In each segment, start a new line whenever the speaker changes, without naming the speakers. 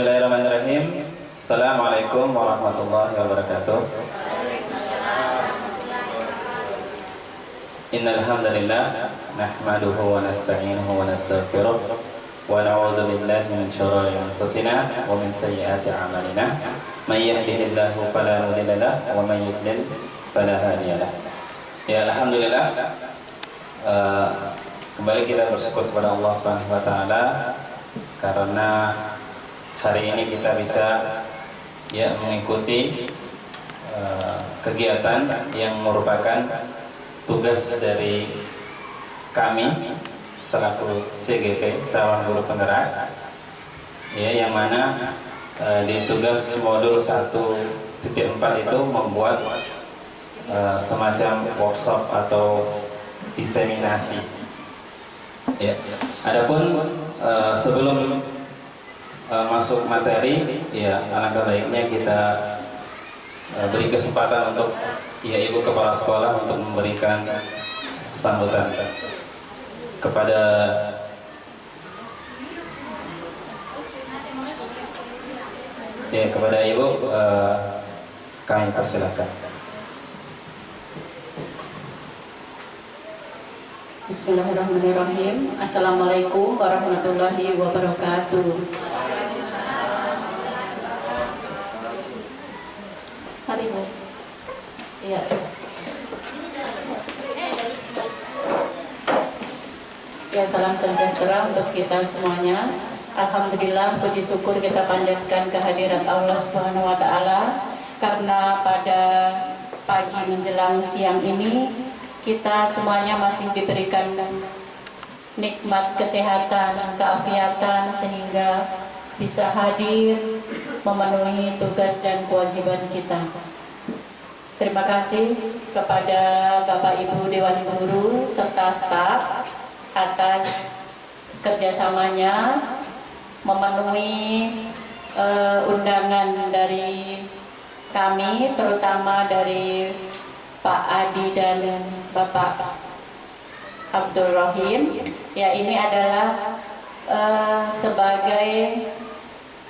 Bismillahirrahmanirrahim. Assalamualaikum warahmatullahi wabarakatuh. Innal hamdalillah nahmaduhu wa nasta'inuhu wa nastaghfiruh wa na'udzu billahi min shururi anfusina wa min sayyiati a'malina. May yahdihillahu fala mudilla lahu wa may yudlil fala hadiya lahu. Ya, alhamdulillah, kembali kita bersyukur kepada Allah Subhanahu wa taala karena hari ini kita bisa mengikuti kegiatan yang merupakan tugas dari kami selaku CGP, calon guru penggerak, yang mana di tugas modul 1.4 itu membuat semacam workshop atau diseminasi. Adapun sebelum masuk materi, alangkah baiknya kita beri kesempatan untuk Ibu Kepala Sekolah untuk memberikan sambutan kepada Ibu. Kami persilahkan.
Bismillahirrahmanirrahim. Assalamualaikum warahmatullahi wabarakatuh. Hari Bu. Iya. Ya, salam sejahtera untuk kita semuanya. Alhamdulillah, puji syukur kita panjatkan kehadirat Allah Subhanahu wa taala karena pada pagi menjelang siang ini kita semuanya masih diberikan nikmat kesehatan, keafiatan sehingga bisa hadir memenuhi tugas dan kewajiban kita. Terima kasih kepada Bapak Ibu Dewan Guru serta staf atas kerjasamanya memenuhi undangan dari kami, terutama dari Pak Adi dan Bapak Abdul Rahim. Ini adalah sebagai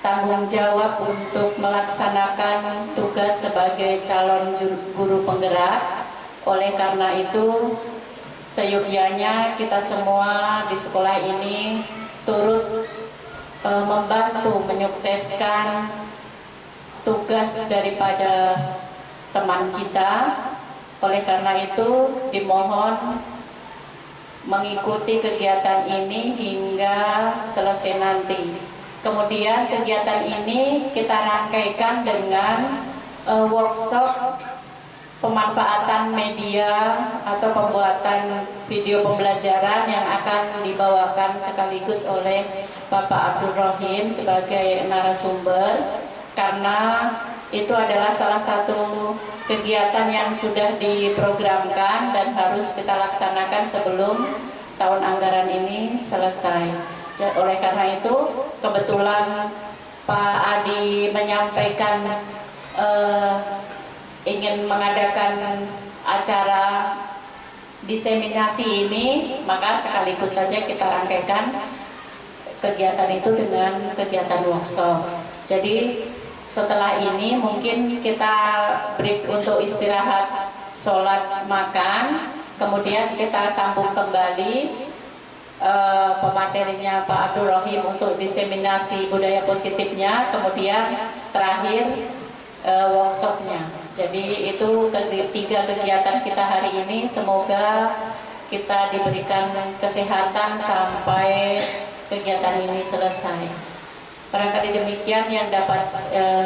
tanggung jawab untuk melaksanakan tugas sebagai calon guru penggerak. Oleh karena itu, seyogyanya kita semua di sekolah ini turut membantu menyukseskan tugas daripada teman kita. Oleh karena itu, dimohon mengikuti kegiatan ini hingga selesai nanti. Kemudian kegiatan ini kita rangkaikan dengan workshop pemanfaatan media atau pembuatan video pembelajaran yang akan dibawakan sekaligus oleh Bapak Abdul Rahim sebagai narasumber, karena itu adalah salah satu kegiatan yang sudah diprogramkan dan harus kita laksanakan sebelum tahun anggaran ini selesai. Oleh karena itu, kebetulan Pak Adi menyampaikan ingin mengadakan acara diseminasi ini, maka sekaligus saja kita rangkaikan kegiatan itu dengan kegiatan workshop. Jadi setelah ini mungkin kita break untuk istirahat, sholat, makan, kemudian kita sambung kembali pematerinya Pak Abdul Rahim untuk diseminasi budaya positifnya, kemudian terakhir workshopnya. Jadi itu ketiga kegiatan kita hari ini. Semoga kita diberikan kesehatan sampai kegiatan ini selesai. Barangkali demikian yang dapat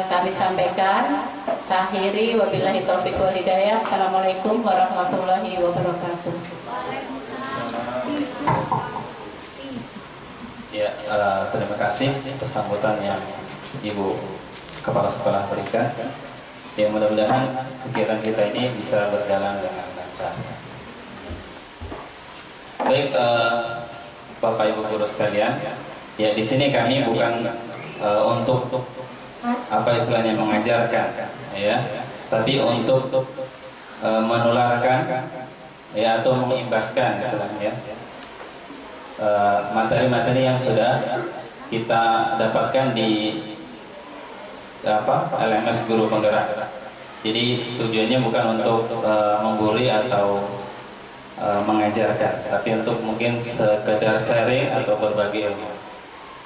kami sampaikan. Akhiri, wabillahi taufiq wal hidayah. Assalamualaikum warahmatullahi wabarakatuh.
Terima kasih atas sambutan yang Ibu Kepala Sekolah berikan. Mudah-mudahan kegiatan kita ini bisa berjalan dengan lancar. Baik, Bapak Ibu guru sekalian, di sini kami bukan untuk apa istilahnya mengajarkan, tapi untuk menularkan atau mengimbaskan istilahnya materi-materi yang sudah kita dapatkan di LMS guru penggerak. Jadi tujuannya bukan untuk menggurui atau mengajarkan, tapi untuk mungkin sekedar sharing atau berbagi ilmu.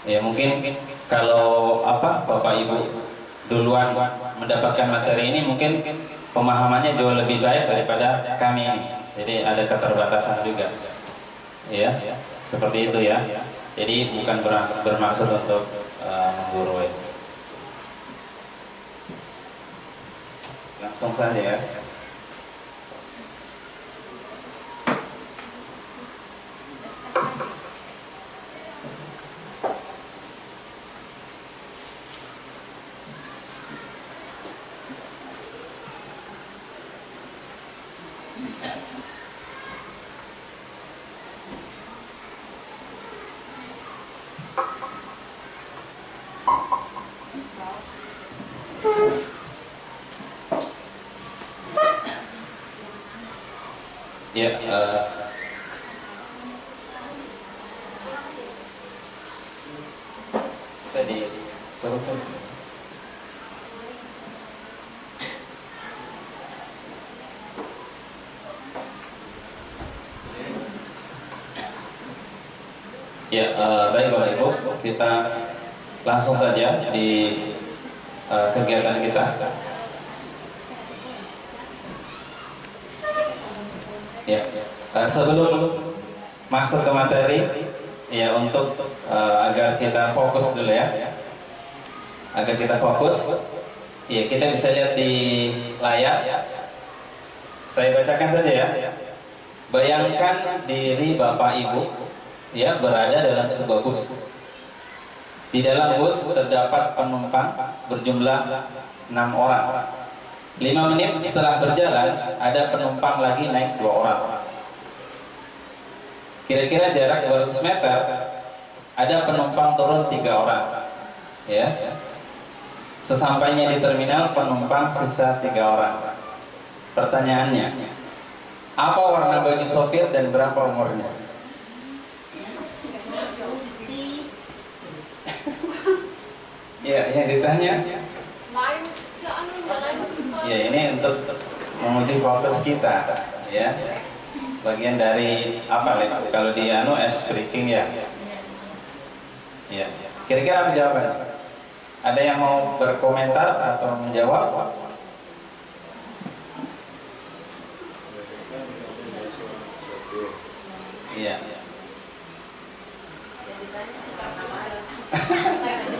Ya mungkin kalau Bapak Ibu duluan mendapatkan materi ini, mungkin pemahamannya jauh lebih baik daripada kami. Jadi ada keterbatasan juga. Ya, seperti itu ya. Jadi bukan bermaksud untuk menggurui. Langsung saja ya. Ya, saya diturunkan. Ya, baik Bapak Ibu, kita langsung saja di kegiatan kita. Ya, sebelum masuk ke materi, ya untuk agar kita fokus dulu ya, agar kita fokus, ya kita bisa lihat di layar. Saya bacakan saja ya. Bayangkan diri Bapak Ibu ya berada dalam sebuah bus. Di dalam bus terdapat penumpang berjumlah 6 orang. 5 menit setelah berjalan, ada penumpang lagi naik 2 orang. Kira-kira jarak 200 meter, ada penumpang turun 3 orang. Ya. Sesampainya di terminal, penumpang sisa 3 orang. Pertanyaannya, apa warna baju sopir dan berapa umurnya? Ya, yang ditanya. Ya, ini untuk menguji fokus kita, ya. Bagian dari apa kalau di ice breaking ya. Ya. Kira-kira apa jawabannya? Ada yang mau berkomentar atau menjawab? Iya.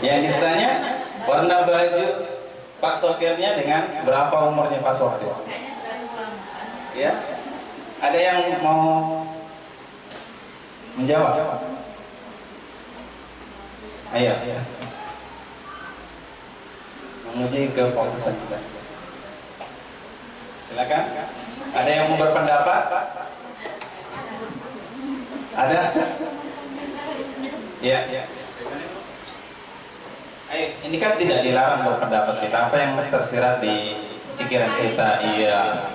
Yang ditanya warna baju Pak sopirnya dengan berapa umurnya Pak sopir? Ya, ada yang mau menjawab? Ayo, menguji kefokusan kita. Silakan. Ada yang mau berpendapat? Ada? Ya. Ini kan tidak dilarang berpendapat kita. Apa yang tersirat di pikiran kita? Iya.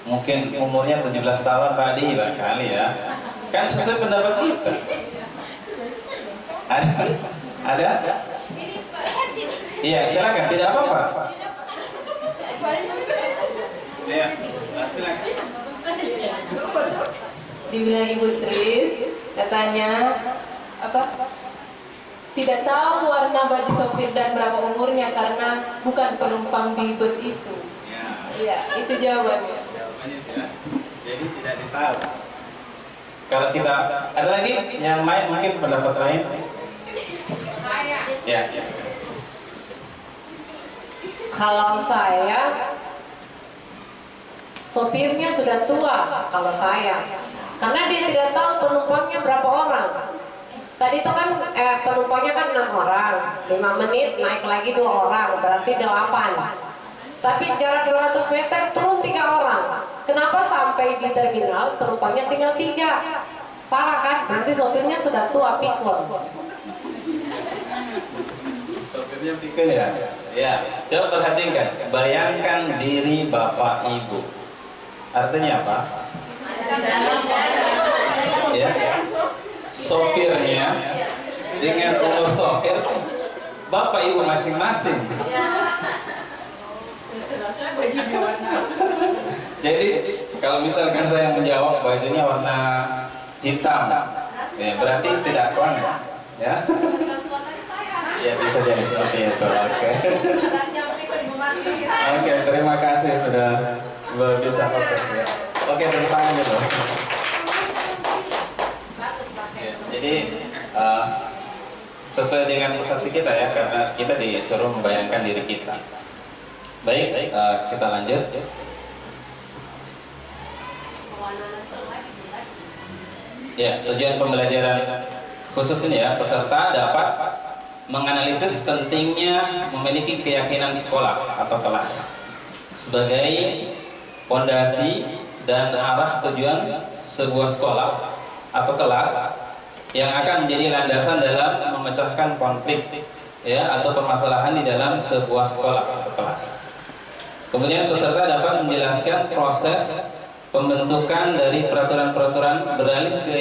Mungkin umurnya 17 tahun Pak Di kali ya. Kan sesuai pendapat kita. Ada? Iya, silakan. Tidak apa-apa. Iya, silakan.
Dibilang Ibu Tris, katanya apa? Tidak tahu warna baju sopir dan berapa umurnya karena bukan penumpang di bus itu. Iya, itu jawabannya.
Jawabannya tidak. Jadi tidak ditahu. Kalau kita ada lagi yang lain mungkin pendapat lain. Ya.
Kalau saya, sopirnya sudah tua. Kalau saya, karena dia tidak tahu penumpangnya berapa orang. Tadi itu kan penumpangnya kan 6 orang, 5 menit naik lagi 2 orang, berarti 8. Tapi jarak 200 meter turun 3 orang. Kenapa sampai di terminal penumpangnya tinggal 3? Salah kan? Berarti sopirnya sudah tua, pikun.
Sopirnya pikun ya? Ya, coba perhatikan. Bayangkan diri Bapak Ibu. Artinya apa? Ya. Sopirnya dengan umur sopir Bapak Ibu masing-masing. Jadi kalau misalkan saya menjawab bajunya warna hitam, ya berarti tidak connect, ya. Ya bisa jadi seperti itu. Oke. Oke, terima kasih sudah bisa fokus ya. Oke, tepuk tangan dulu. Ya, jadi sesuai dengan persepsi kita ya, karena kita disuruh membayangkan diri kita. Baik, kita lanjut. Ya, tujuan pembelajaran khusus ini ya, peserta dapat menganalisis pentingnya memiliki keyakinan sekolah atau kelas sebagai fondasi dan arah tujuan sebuah sekolah atau kelas yang akan menjadi landasan dalam memecahkan konflik ya atau permasalahan di dalam sebuah sekolah atau kelas. Kemudian peserta dapat menjelaskan proses pembentukan dari peraturan-peraturan beralih ke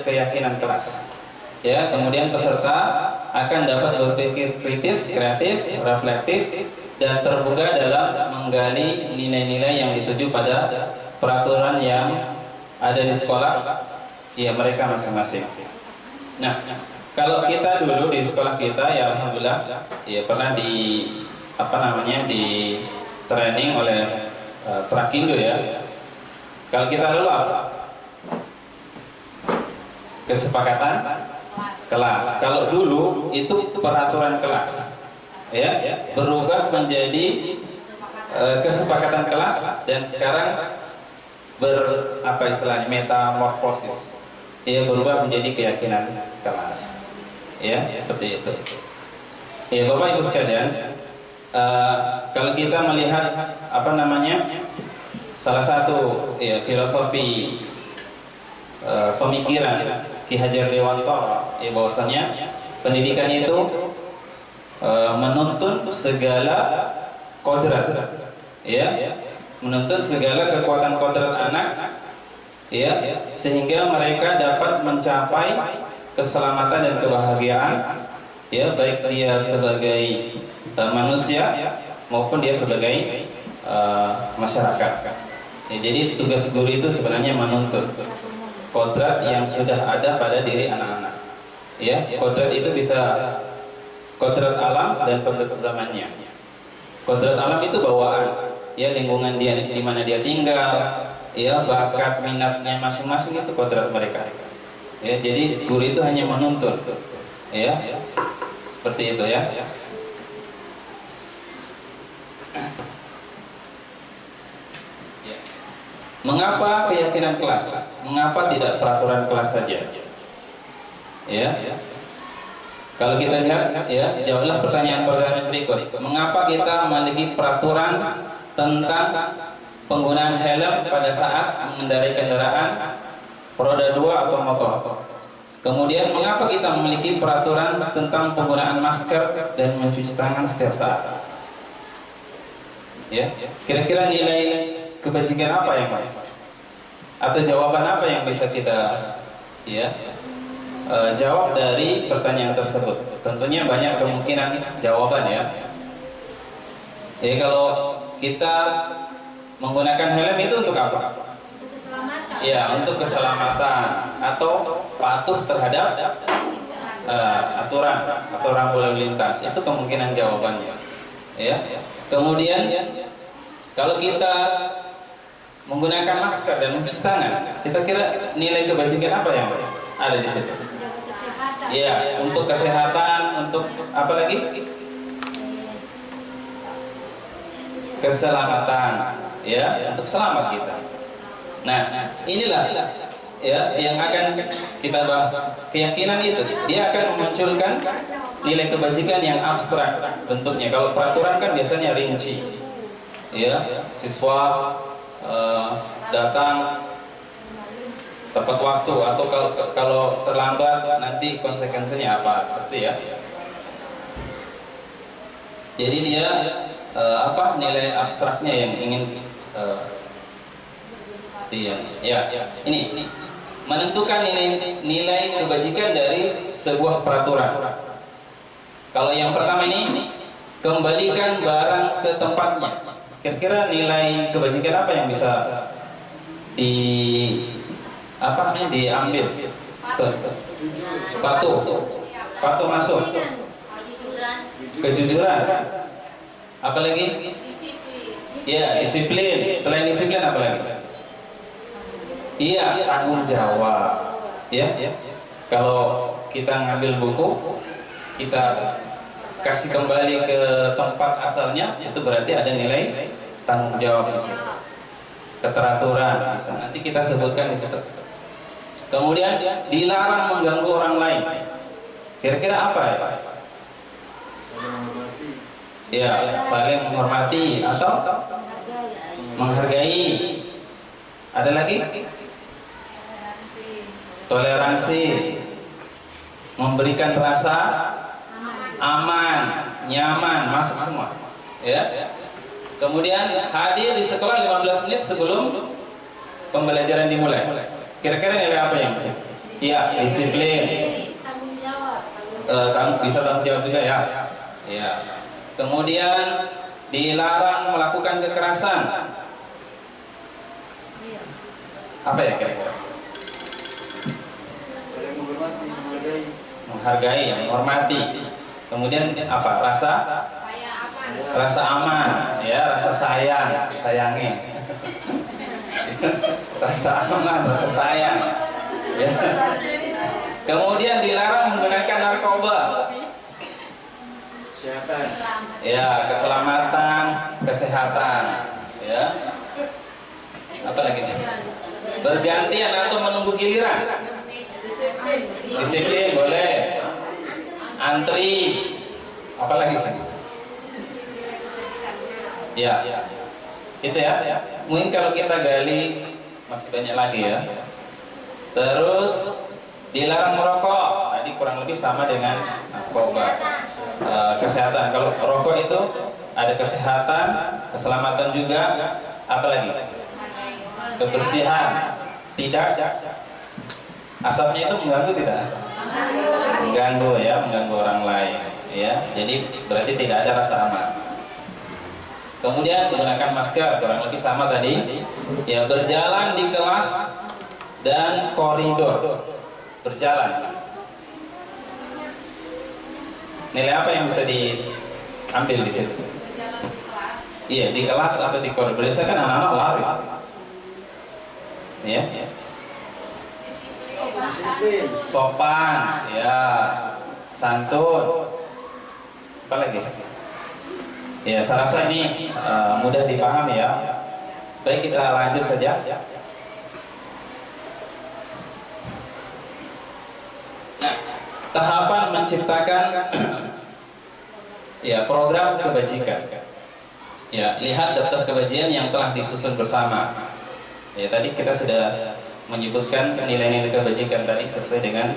keyakinan kelas. Ya, kemudian peserta akan dapat berpikir kritis, kreatif, reflektif, dan terbuka dalam menggali nilai-nilai yang dituju pada peraturan yang ada di sekolah ya mereka masing-masing. Nah, kalau kita dulu di sekolah kita ya alhamdulillah ya pernah di di training oleh Prakindo ya. Kalau kita dulu apa? Kesepakatan kelas. Kalau dulu itu peraturan kelas, ya, berubah menjadi kesepakatan kelas dan sekarang metamorfosis, ya berubah menjadi keyakinan kelas, ya seperti itu. Ya Bapak Ibu sekalian, kalau kita melihat salah satu ya filosofi pemikiran Ki Hajar Dewantara ya bahwasanya pendidikan itu menuntun segala kodrat ya menuntun segala kekuatan kodrat anak ya sehingga mereka dapat mencapai keselamatan dan kebahagiaan ya baik dia sebagai manusia maupun dia sebagai masyarakat ya, jadi tugas guru itu sebenarnya menuntun kodrat yang sudah ada pada diri anak-anak. Ya, kodrat itu bisa kodrat alam dan kodrat zamannya. Kodrat alam itu bawaan, ya lingkungan dia di mana dia tinggal, ya bakat minatnya masing-masing itu kodrat mereka. Ya, jadi guru itu hanya menuntun. Ya, seperti itu ya. Mengapa keyakinan kelas? Mengapa tidak peraturan kelas saja? Ya. Kalau kita lihat ya, jawablah pertanyaan-pertanyaan berikut. Mengapa kita memiliki peraturan tentang penggunaan helm pada saat mengendarai kendaraan roda 2 atau motor? Kemudian mengapa kita memiliki peraturan tentang penggunaan masker dan mencuci tangan setiap saat? Ya, kira-kira nilai kebajikan apa yang atau jawaban apa yang bisa kita jawab dari pertanyaan tersebut? Tentunya banyak kemungkinan jawaban ya. Jadi kalau kita menggunakan helm itu untuk apa? Untuk keselamatan. Ya, untuk keselamatan atau patuh terhadap aturan lalu lintas. Itu kemungkinan jawabannya. Ya. Kemudian kalau kita menggunakan masker dan mencuci tangan, kita kira nilai kebajikan apa yang ada di situ? Ya, untuk kesehatan, untuk apa lagi? Keselamatan, ya, untuk selamat kita. Nah, inilah ya yang akan kita bahas. Keyakinan itu, dia akan memunculkan nilai kebajikan yang abstrak bentuknya. Kalau peraturan kan biasanya rinci, ya, siswa datang tepat waktu atau kalau terlambat nanti konsekuensinya apa seperti ya. Jadi dia nilai abstraknya yang ingin ini menentukan nilai kebajikan dari sebuah peraturan. Kalau yang pertama ini, kembalikan barang ke tempatnya. Kira-kira nilai kebajikan apa yang bisa di diambil? Patuh masuk. Kejujuran. Apalagi? Ya, disiplin. Selain disiplin apa lagi? Iya, tanggung jawab. Ya. Kalau kita ngambil buku, kita kasih kembali ke tempat asalnya, itu berarti ada nilai tanggung jawab di situ. Keteraturan, bisa. Nanti kita sebutkan di situ. Kemudian dilarang mengganggu orang lain. Kira-kira apa ya? Ya, saling menghormati atau menghargai. Ada lagi? Toleransi. Memberikan rasa aman, nyaman, masuk semua. Ya. Kemudian hadir di sekolah 15 menit sebelum pembelajaran dimulai. Kira-kira nilai apa yang bisa? Iya, disiplin. Bisa tanggung jawab juga ya. Ya. Kemudian dilarang melakukan kekerasan. Apa ya kira-kira? Menghargai, menghormati. Kemudian apa? Rasa aman, ya, rasa sayang, sayangi. Rasa aman, rasa sayang. Ya. Kemudian dilarang menggunakan narkoba. Ya, keselamatan, kesehatan. Ya. Apa lagi? Bergantian atau menunggu giliran. Disiplin boleh. Antri. Apa lagi? Ya. Itu ya. Mungkin kalau kita gali masih banyak lagi ya. Terus dilarang merokok. Tadi kurang lebih sama dengan narkoba. Kesehatan. Kalau rokok itu ada kesehatan, keselamatan juga. Apa lagi? Kebersihan. Tidak. Asapnya itu mengganggu tidak? Mengganggu ya, mengganggu orang lain. Ya, jadi berarti tidak ada rasa aman. Kemudian menggunakan masker, kurang lebih sama tadi. Ya, berjalan di kelas dan koridor. Berjalan. Nilai apa yang bisa diambil di situ? Iya, di kelas atau di koridor. Biasanya kan anak-anak lari. Ya. Sopan, ya, santun. Apa lagi? Ya, saya rasa ini mudah dipahami ya. Baik, kita lanjut saja. Nah, tahapan menciptakan ya program kebajikan. Ya, lihat daftar kebajikan yang telah disusun bersama. Ya, tadi kita sudah menyebutkan nilai-nilai kebajikan tadi sesuai dengan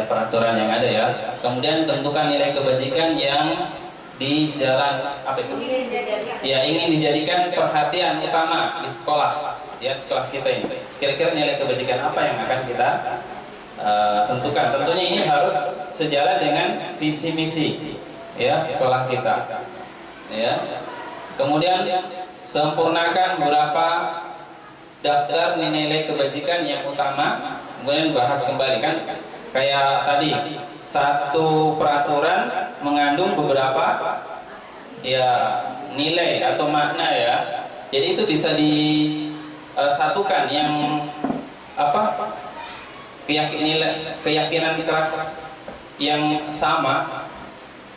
peraturan yang ada ya. Kemudian tentukan nilai kebajikan yang di jalan apa itu? Ya, ingin dijadikan perhatian utama di sekolah, ya, sekolah kita ini. Kira-kira nilai kebajikan apa yang akan kita tentukan? Tentunya ini harus sejalan dengan visi misi ya sekolah kita. Ya. Kemudian sempurnakan beberapa daftar nilai kebajikan yang utama, kemudian bahas kembali kan kayak tadi satu peraturan mengandung beberapa ya nilai atau makna ya, jadi itu bisa disatukan yang apa keyakinan keras yang sama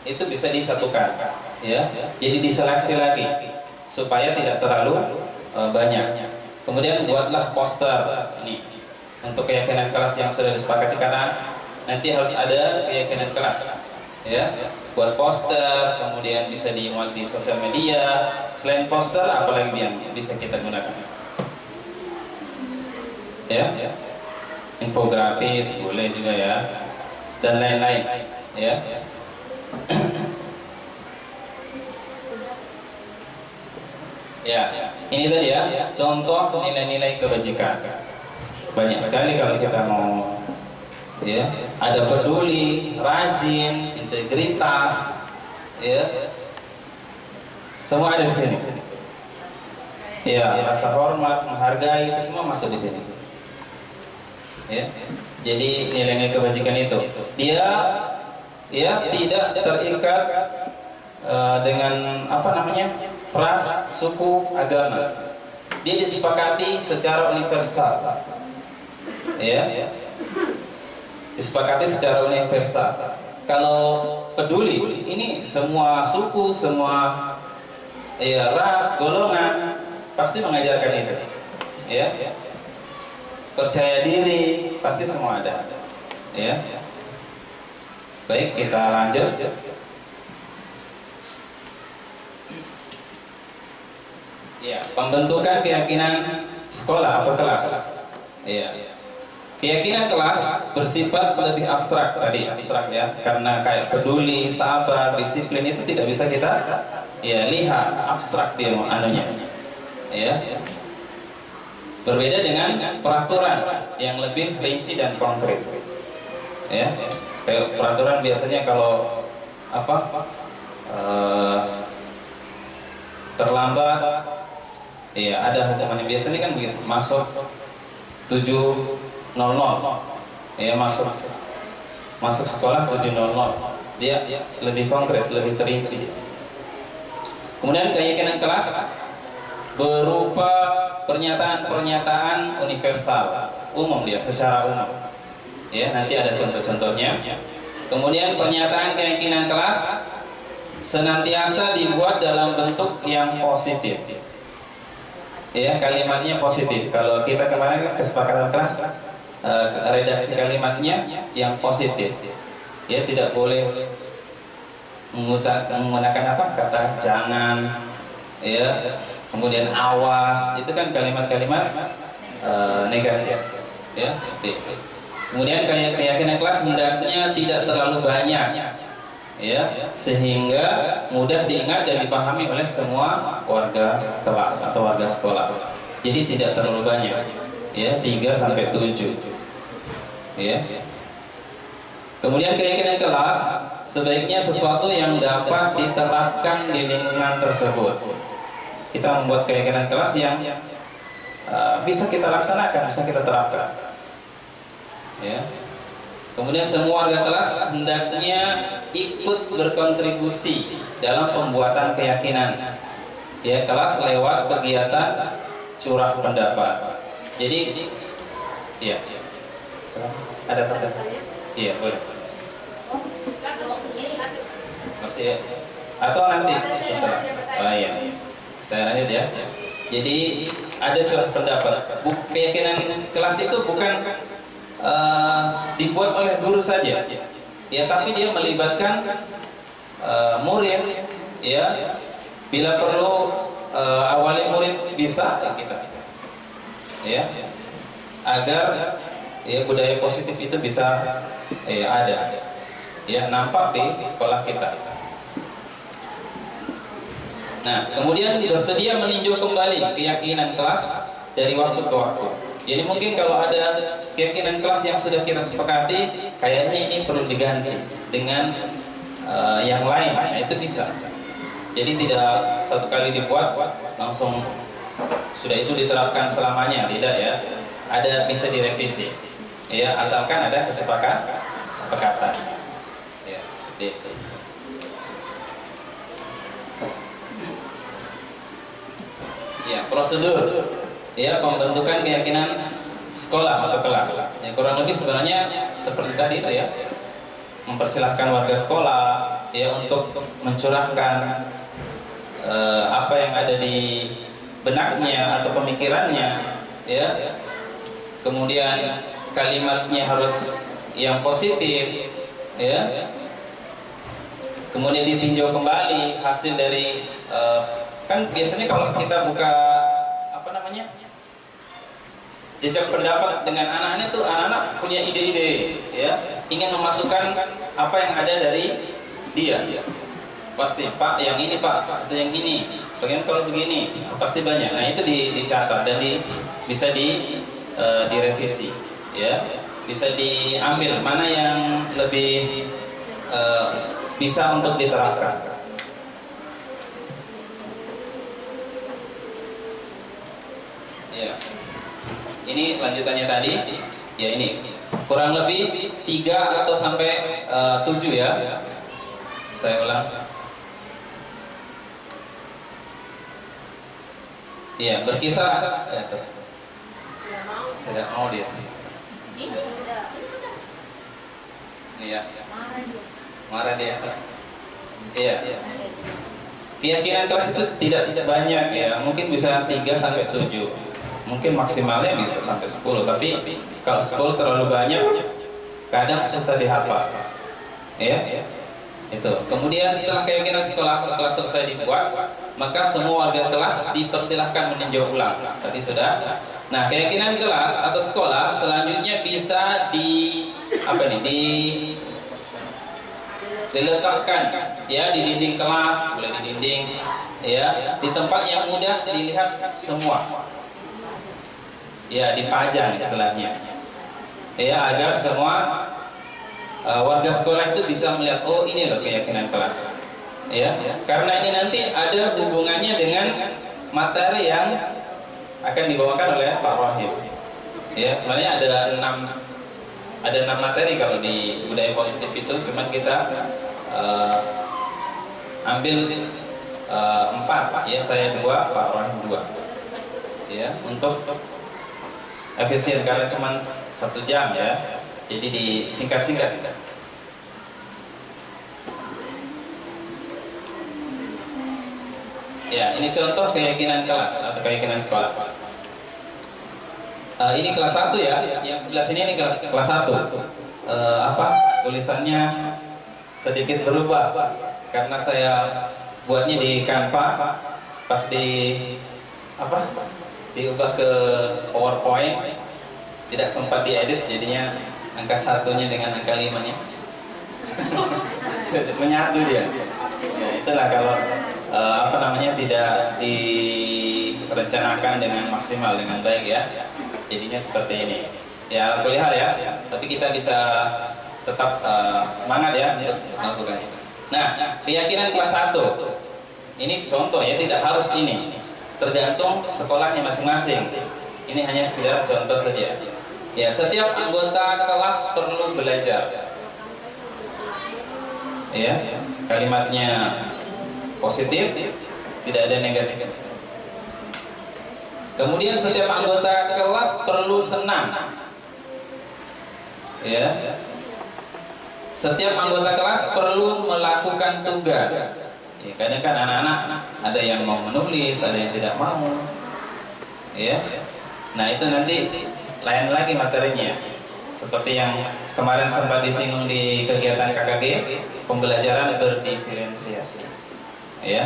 itu bisa disatukan ya, jadi diseleksi lagi supaya tidak terlalu banyak. Kemudian buatlah poster ini untuk keyakinan kelas yang sudah disepakati, karena nanti harus ada keyakinan kelas ya. Buat poster, kemudian bisa dimuat di sosial media. Selain poster, apalagi yang bisa kita gunakan? Ya, infografis boleh juga ya, dan lain-lain ya. Ya, ini tadi ya contoh nilai-nilai kebajikan. Banyak sekali kalau kita mau ya, ada peduli, rajin, integritas, ya, semua ada di sini. Ya, rasa hormat, menghargai itu semua masuk di sini. Ya, jadi nilai-nilai kebajikan itu dia ya tidak terikat dengan apa namanya ras, suku, agama. Dia disepakati secara universal. Ya, disepakati secara universal. Kalau peduli, ini semua suku, semua ya ras, golongan pasti mengajarkan itu. Ya, percaya diri pasti semua ada. Ya, baik kita lanjut. Ya, pembentukan keyakinan sekolah atau kelas. Ya. Keyakinan kelas bersifat lebih abstrak tadi, abstrak ya, karena kayak peduli, sabar, disiplin itu tidak bisa kita ya lihat, abstrak dia anunya. Ya. Berbeda dengan peraturan yang lebih rinci dan konkret. Ya. Kayak peraturan biasanya kalau apa? Terlambat ya ada hukumannya, biasanya kan begitu, masuk 7.00 ya, masuk sekolah 7.00, dia lebih konkret, lebih terinci. Kemudian keyakinan kelas berupa pernyataan-pernyataan universal, umum, dia secara umum ya, nanti ada contoh-contohnya. Kemudian pernyataan keyakinan kelas senantiasa dibuat dalam bentuk yang positif. Ya, kalimatnya positif. Kalau kita kemarin kan kesepakatan kelas, redaksi kalimatnya yang positif. Ya, tidak boleh menggunakan apa kata jangan, ya, kemudian awas, itu kan kalimat-kalimat negatif. Ya, seperti itu. Kemudian keyakinan kelas hendaknya tidak terlalu banyak, ya, sehingga mudah diingat dan dipahami oleh semua warga kelas atau warga sekolah. Jadi tidak terlalu banyak, ya, 3 sampai 7. Ya. Kemudian keyakinan kelas sebaiknya sesuatu yang dapat diterapkan di lingkungan tersebut. Kita membuat keyakinan kelas yang bisa kita laksanakan, bisa kita terapkan. Ya. Kemudian semua warga kelas hendaknya ikut berkontribusi dalam pembuatan keyakinan. Ya, kelas lewat kegiatan curah pendapat. Jadi, iya. Ada pertanyaan? Iya, boleh. Masih atau nanti setelah. Oh iya. Saya lanjut ya. Jadi ada curah pendapat. Keyakinan kelas itu bukan dibuat oleh guru saja, ya, tapi dia melibatkan murid, ya, bila perlu awali murid bisa kita, ya, agar ya budaya positif itu bisa ada, ya, nampak di sekolah kita. Nah, kemudian bersedia meninjau kembali keyakinan kelas dari waktu ke waktu. Jadi mungkin kalau ada keyakinan kelas yang sudah kita sepakati, kayaknya ini perlu diganti dengan yang lain, nah, itu bisa. Jadi tidak satu kali dibuat langsung sudah itu diterapkan selamanya, tidak ya. Ada bisa direvisi, ya, asalkan ada kesepakatan. Ya, seperti itu. Ya, prosedur. Ya, pembentukan keyakinan sekolah atau kelas. Ya, kurang lebih sebenarnya seperti tadi itu ya. Mempersilahkan warga sekolah ya untuk mencurahkan apa yang ada di benaknya atau pemikirannya, ya. Kemudian kalimatnya harus yang positif, ya. Kemudian ditinjau kembali hasil dari kan biasanya kalau kita buka jejak pendapat dengan anak-anak itu, anak-anak punya ide-ide, ya, ingin memasukkan apa yang ada dari dia, ya. Pasti Pak yang ini Pak atau yang ini, bagaimana kalau begini, pasti banyak. Nah itu dicatat dan bisa direvisi, ya, bisa diambil mana yang lebih bisa untuk diterapkan. Ya. Ini lanjutannya tadi. Ya ini. Kurang lebih 3 atau sampai 7 ya. Saya ulang. Iya, berkisar. Tidak mau dia. Iya. Marah dia. Iya. Keyakinan kelas itu tidak banyak ya. Mungkin bisa 3 sampai 7. Mungkin maksimalnya bisa sampai 10. Tapi kalau 10 terlalu banyak, kadang susah dihafal. Ya. Itu. Kemudian setelah keyakinan sekolah atau kelas selesai dibuat, maka semua warga kelas dipersilahkan meninjau ulang. Tadi sudah. Nah, keyakinan kelas atau sekolah selanjutnya bisa diletakkan ya di dinding kelas, boleh di dinding ya, di tempat yang mudah dilihat semua. Ya, dipajang istilahnya. Ya, agar semua warga sekolah itu bisa melihat, oh ini loh keyakinan kelas. Ya, karena ini nanti ada hubungannya dengan materi yang akan dibawakan oleh Pak Rohim. Ya, sebenarnya ada 6 materi kalau di budaya positif itu, cuman kita ambil 4 ya, saya 2, Pak Rohim 2. Ya, untuk efisien karena cuman 1 jam ya. Jadi disingkat-singkat. Ya, ini contoh keyakinan kelas atau keyakinan sekolah. Ini kelas 1 ya. Yang sebelah sini ini kelas 1. Tulisannya sedikit berubah karena saya buatnya di Canva, pas diubah ke PowerPoint tidak sempat diedit, jadinya angka 1-nya dengan angka 5-nya menyatu dia. Ya, itulah kalau tidak direncanakan dengan maksimal, dengan baik ya, jadinya seperti ini ya. Kuliah ya, tapi kita bisa tetap semangat ya untuk melakukannya. Nah, keyakinan kelas 1 ini contoh ya, tidak harus ini, tergantung sekolahnya masing-masing. Ini hanya sekedar contoh saja ya. Setiap anggota kelas perlu belajar ya, kalimatnya positif, tidak ada negatif. Kemudian setiap anggota kelas perlu senang ya. Setiap anggota kelas perlu melakukan tugas ya. Kadang kan anak-anak ada yang mau menulis, ada yang tidak mau ya. Nah, itu nanti lain lagi materinya, seperti yang kemarin sempat disinggung di kegiatan KKG, pembelajaran berdiferensiasi ya,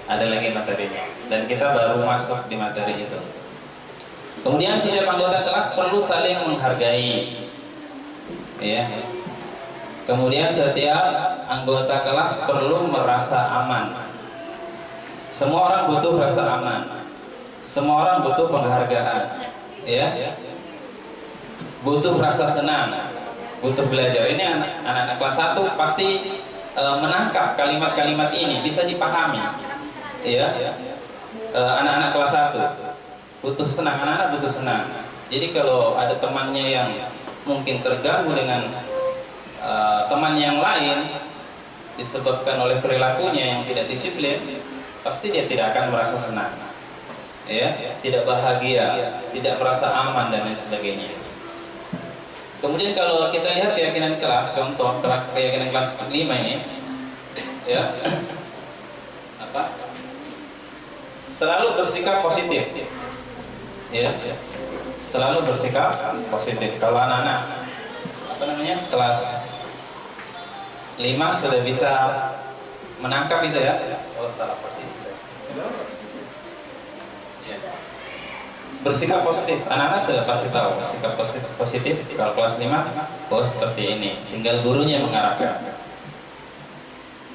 ada lagi materinya, dan kita baru masuk di materi itu. Kemudian setiap anggota kelas perlu saling menghargai ya. Kemudian setiap anggota kelas perlu merasa aman. Semua orang butuh rasa aman, semua orang butuh penghargaan ya, butuh rasa senang, butuh belajar. Ini anak-anak kelas 1 pasti menangkap kalimat-kalimat ini, bisa dipahami ya. Anak-anak kelas 1 butuh senang, anak-anak butuh senang. Jadi kalau ada temannya yang mungkin terganggu dengan teman yang lain disebabkan oleh perilakunya yang tidak disiplin, pasti dia tidak akan merasa senang ya, tidak bahagia, tidak merasa aman dan lain sebagainya. Kemudian kalau kita lihat keyakinan kelas, contoh keyakinan kelas 5 ini ya, selalu bersikap positif ya, selalu bersikap positif. Kalau anak-anak kelas 5 sudah bisa menangkap itu ya. Oh, salah posisi saya. Ya. Bersikap positif, anak-anak sudah pasti tahu bersikap positif. Kalau kelas 5, oh seperti ini, tinggal gurunya mengarahkan.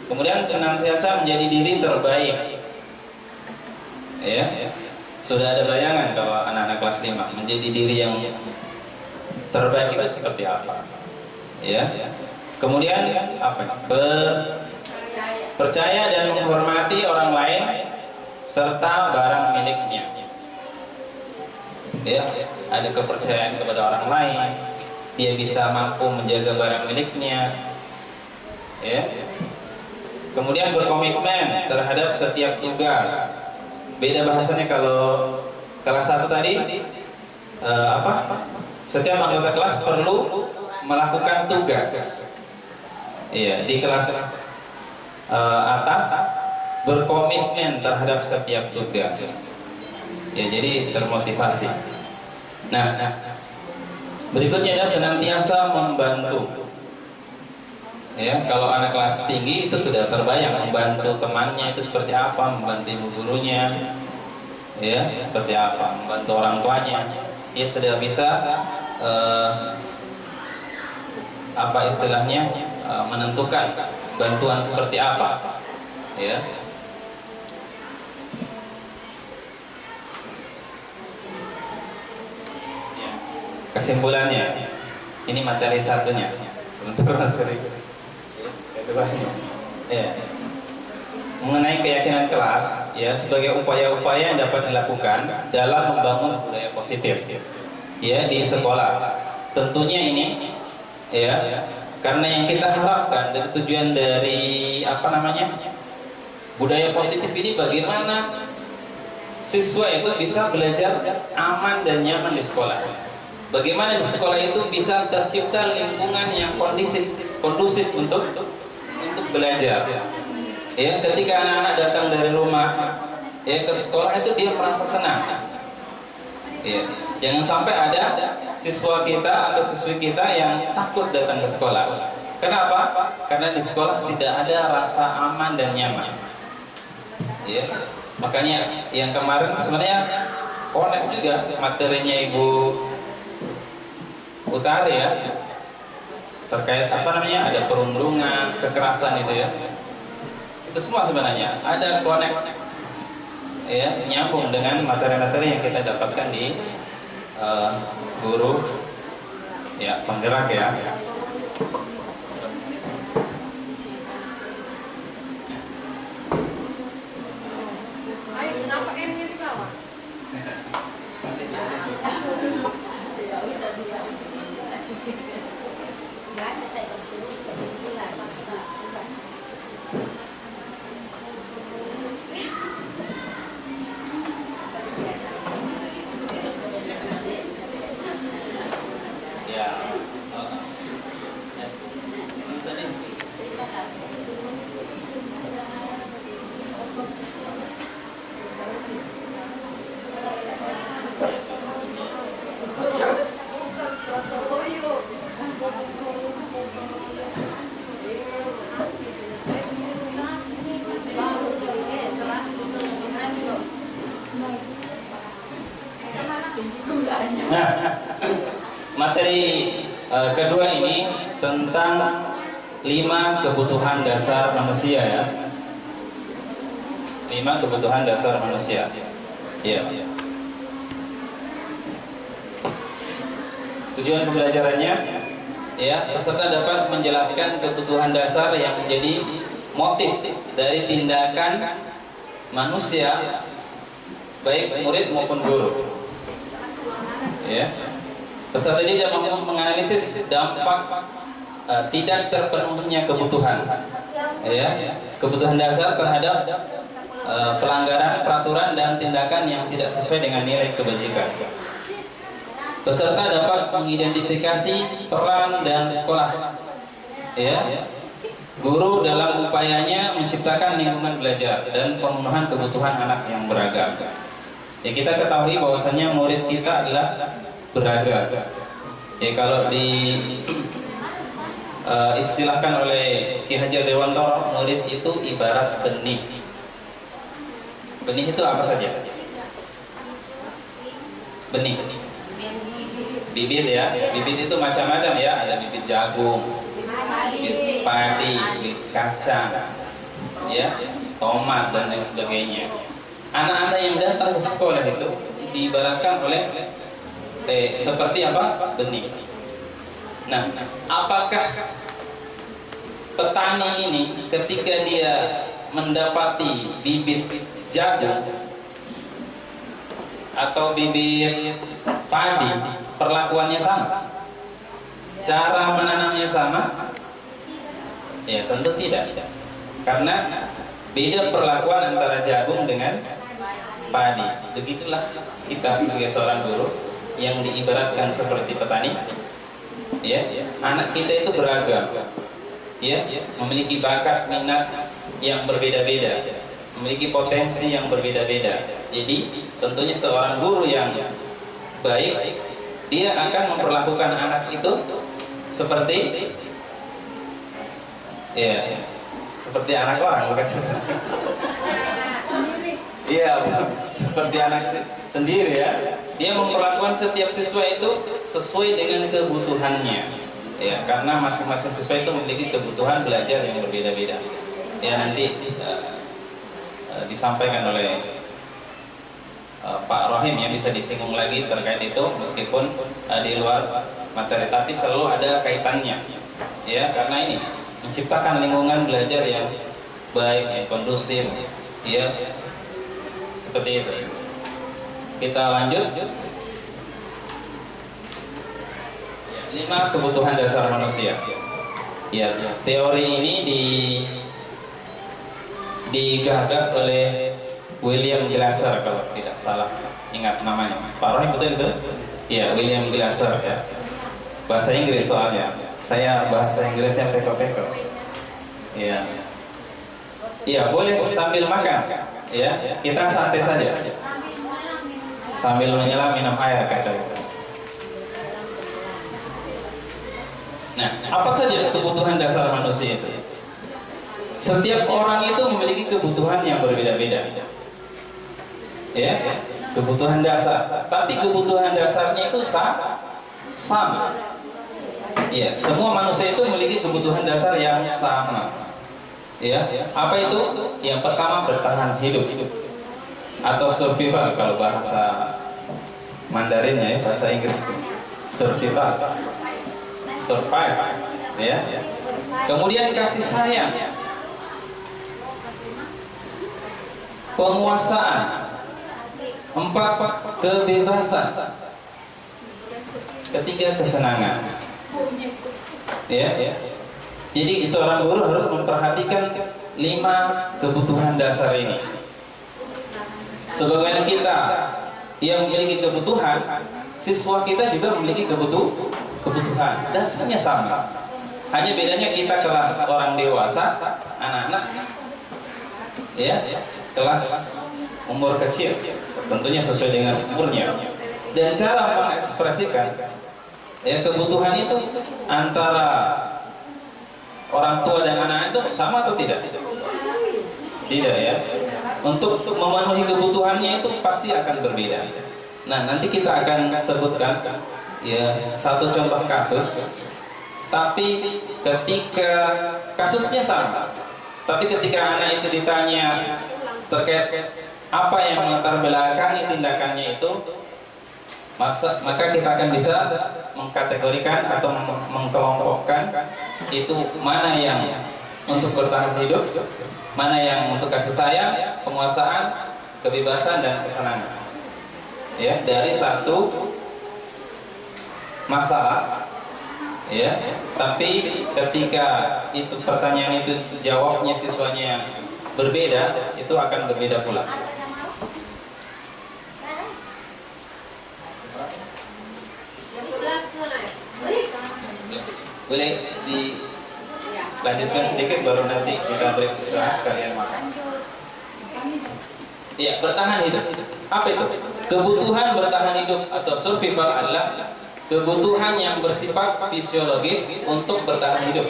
Kemudian senantiasa menjadi diri terbaik ya. Sudah ada bayangan kalau anak-anak kelas 5 menjadi diri yang terbaik itu seperti apa ya. Kemudian percaya dan menghormati orang lain serta barang miliknya ya, ada kepercayaan kepada orang lain, dia bisa mampu menjaga barang miliknya, ya. Kemudian berkomitmen terhadap setiap tugas. Beda bahasanya kalau kelas 1 tadi, setiap anggota kelas perlu melakukan tugas. Iya, di kelas atas berkomitmen terhadap setiap tugas. Ya, jadi termotivasi. Nah, berikutnya adalah senantiasa membantu. Ya, kalau anak kelas tinggi itu sudah terbayang membantu temannya itu seperti apa, membantu ibu gurunya, ya, seperti apa, membantu orang tuanya. Dia sudah bisa apa istilahnya menentukan bantuan seperti apa, ya. Kesimpulannya, ini materi satunya. Sebentar materi keduanya. Ya. Mengenai keyakinan kelas, ya, sebagai upaya-upaya yang dapat dilakukan dalam membangun budaya positif, ya, di sekolah. Tentunya ini, ya, karena yang kita harapkan dari tujuan dari budaya positif ini bagaimana siswa itu bisa belajar aman dan nyaman di sekolah. Bagaimana di sekolah itu bisa tercipta lingkungan yang kondusif untuk belajar. Ya, ketika anak-anak datang dari rumah, ya, ke sekolah itu dia merasa senang. Ya, jangan sampai ada siswa kita atau siswi kita yang takut datang ke sekolah. Kenapa? Karena di sekolah tidak ada rasa aman dan nyaman. Ya, makanya yang kemarin sebenarnya connect juga materinya Ibu Utari, ya, terkait ada perundungan, kekerasan itu, ya. Itu semua sebenarnya ada connect, ya, nyambung dengan materi-materi yang kita dapatkan di guru, ya, penggerak, ya.
Ayo, kenapa M-nya di bawah?
Nah, materi kedua ini tentang 5 kebutuhan dasar manusia, ya. 5 kebutuhan dasar manusia. Ya. Tujuan pembelajarannya, ya, peserta dapat menjelaskan kebutuhan dasar yang menjadi motif dari tindakan manusia, baik murid maupun guru. Ya. Peserta juga mampu menganalisis dampak tidak terpenuhnya kebutuhan, ya, kebutuhan dasar terhadap pelanggaran peraturan dan tindakan yang tidak sesuai dengan nilai kebajikan. Peserta dapat mengidentifikasi peran dan sekolah, ya, guru dalam upayanya menciptakan lingkungan belajar dan pemenuhan kebutuhan anak yang beragam. Ya, kita ketahui bahwasanya murid kita adalah beragam. Ya, kalau istilahkan oleh Ki Hajar Dewantoro, murid itu ibarat benih. Benih itu apa saja? Benih. Bibit, ya. Bibit itu macam-macam, ya. Ada bibit jagung, bibit padi, bibit kacang, ya, tomat dan lain sebagainya. Anak-anak yang datang ke sekolah itu diibaratkan oleh seperti apa? Benih. Nah, apakah petani ini ketika dia mendapati bibit jagung, atau bibit padi perlakuannya sama? Cara menanamnya sama? Ya tentu tidak. Karena beda perlakuan antara jagung dengan padi. Begitulah kita sebagai seorang guru yang diibaratkan seperti petani. Ya, anak kita itu beragam. Ya, memiliki bakat minat yang berbeda-beda, memiliki potensi yang berbeda-beda. Jadi tentunya seorang guru yang baik, dia akan memperlakukan anak itu seperti ya, seperti anak orang, bukan iya, seperti anak sendiri ya. Dia memperlakukan setiap siswa itu sesuai dengan kebutuhannya. Ya, karena masing-masing siswa itu memiliki kebutuhan belajar yang berbeda-beda. Ya, nanti disampaikan oleh Pak Rohim ya, bisa disinggung lagi terkait itu, meskipun di luar materi, tapi selalu ada kaitannya. Ya, karena ini menciptakan lingkungan belajar yang baik, yang kondusif, ya, seperti itu. Kita lanjut. 5 kebutuhan dasar manusia. Ya, teori ini digagas oleh William Glasser kalau tidak salah ingat namanya. Pak Roy betul itu? Ya, William Glasser ya. Bahasa Inggris soalnya. Saya bahasa Inggrisnya peko-peko. Ya. Ya, boleh sambil makan. Ya, kita santai saja. Sambil menyelam minum air katanya. Nah, apa saja kebutuhan dasar manusia itu? Setiap orang itu memiliki kebutuhan yang berbeda-beda. Ya, kebutuhan dasar. Tapi kebutuhan dasarnya itu sama. Ya, semua manusia itu memiliki kebutuhan dasar yang sama. Ya, apa itu? Yang pertama, bertahan hidup atau survival kalau bahasa Mandarinnya ya, bahasa Inggris. Survival. Survive, ya. Kemudian kasih sayang, penguasaan, 4 kebebasan, ketiga kesenangan, ya. Jadi seorang guru harus memperhatikan 5 kebutuhan dasar ini. Sebagaimana kita yang memiliki kebutuhan, siswa kita juga memiliki kebutuhan. Dasarnya sama. Hanya bedanya kita kelas orang dewasa, anak-anak, ya, kelas umur kecil, tentunya sesuai dengan umurnya. Dan cara mengekspresikan ya kebutuhan itu antara orang tua dan anak itu sama atau tidak? Tidak ya. Untuk memenuhi kebutuhannya itu pasti akan berbeda. Nah, nanti kita akan sebutkan ya satu contoh kasus, tapi ketika kasusnya sama, tapi ketika anak itu ditanya terkait apa yang melatar belakangi tindakannya itu, maka kita akan bisa mengkategorikan atau mengkelompokkan itu mana yang untuk bertahan hidup, mana yang untuk kasih sayang, penguasaan, kebebasan, dan kesenangan. Ya, dari satu masalah, ya. Tapi ketika itu pertanyaan itu jawabnya siswanya berbeda, itu akan berbeda pula. Boleh dilanjutkan sedikit baru nanti kita break istirahat sekalian makan. Ya, bertahan hidup. Apa itu? Kebutuhan bertahan hidup atau survival adalah kebutuhan yang bersifat fisiologis untuk bertahan hidup.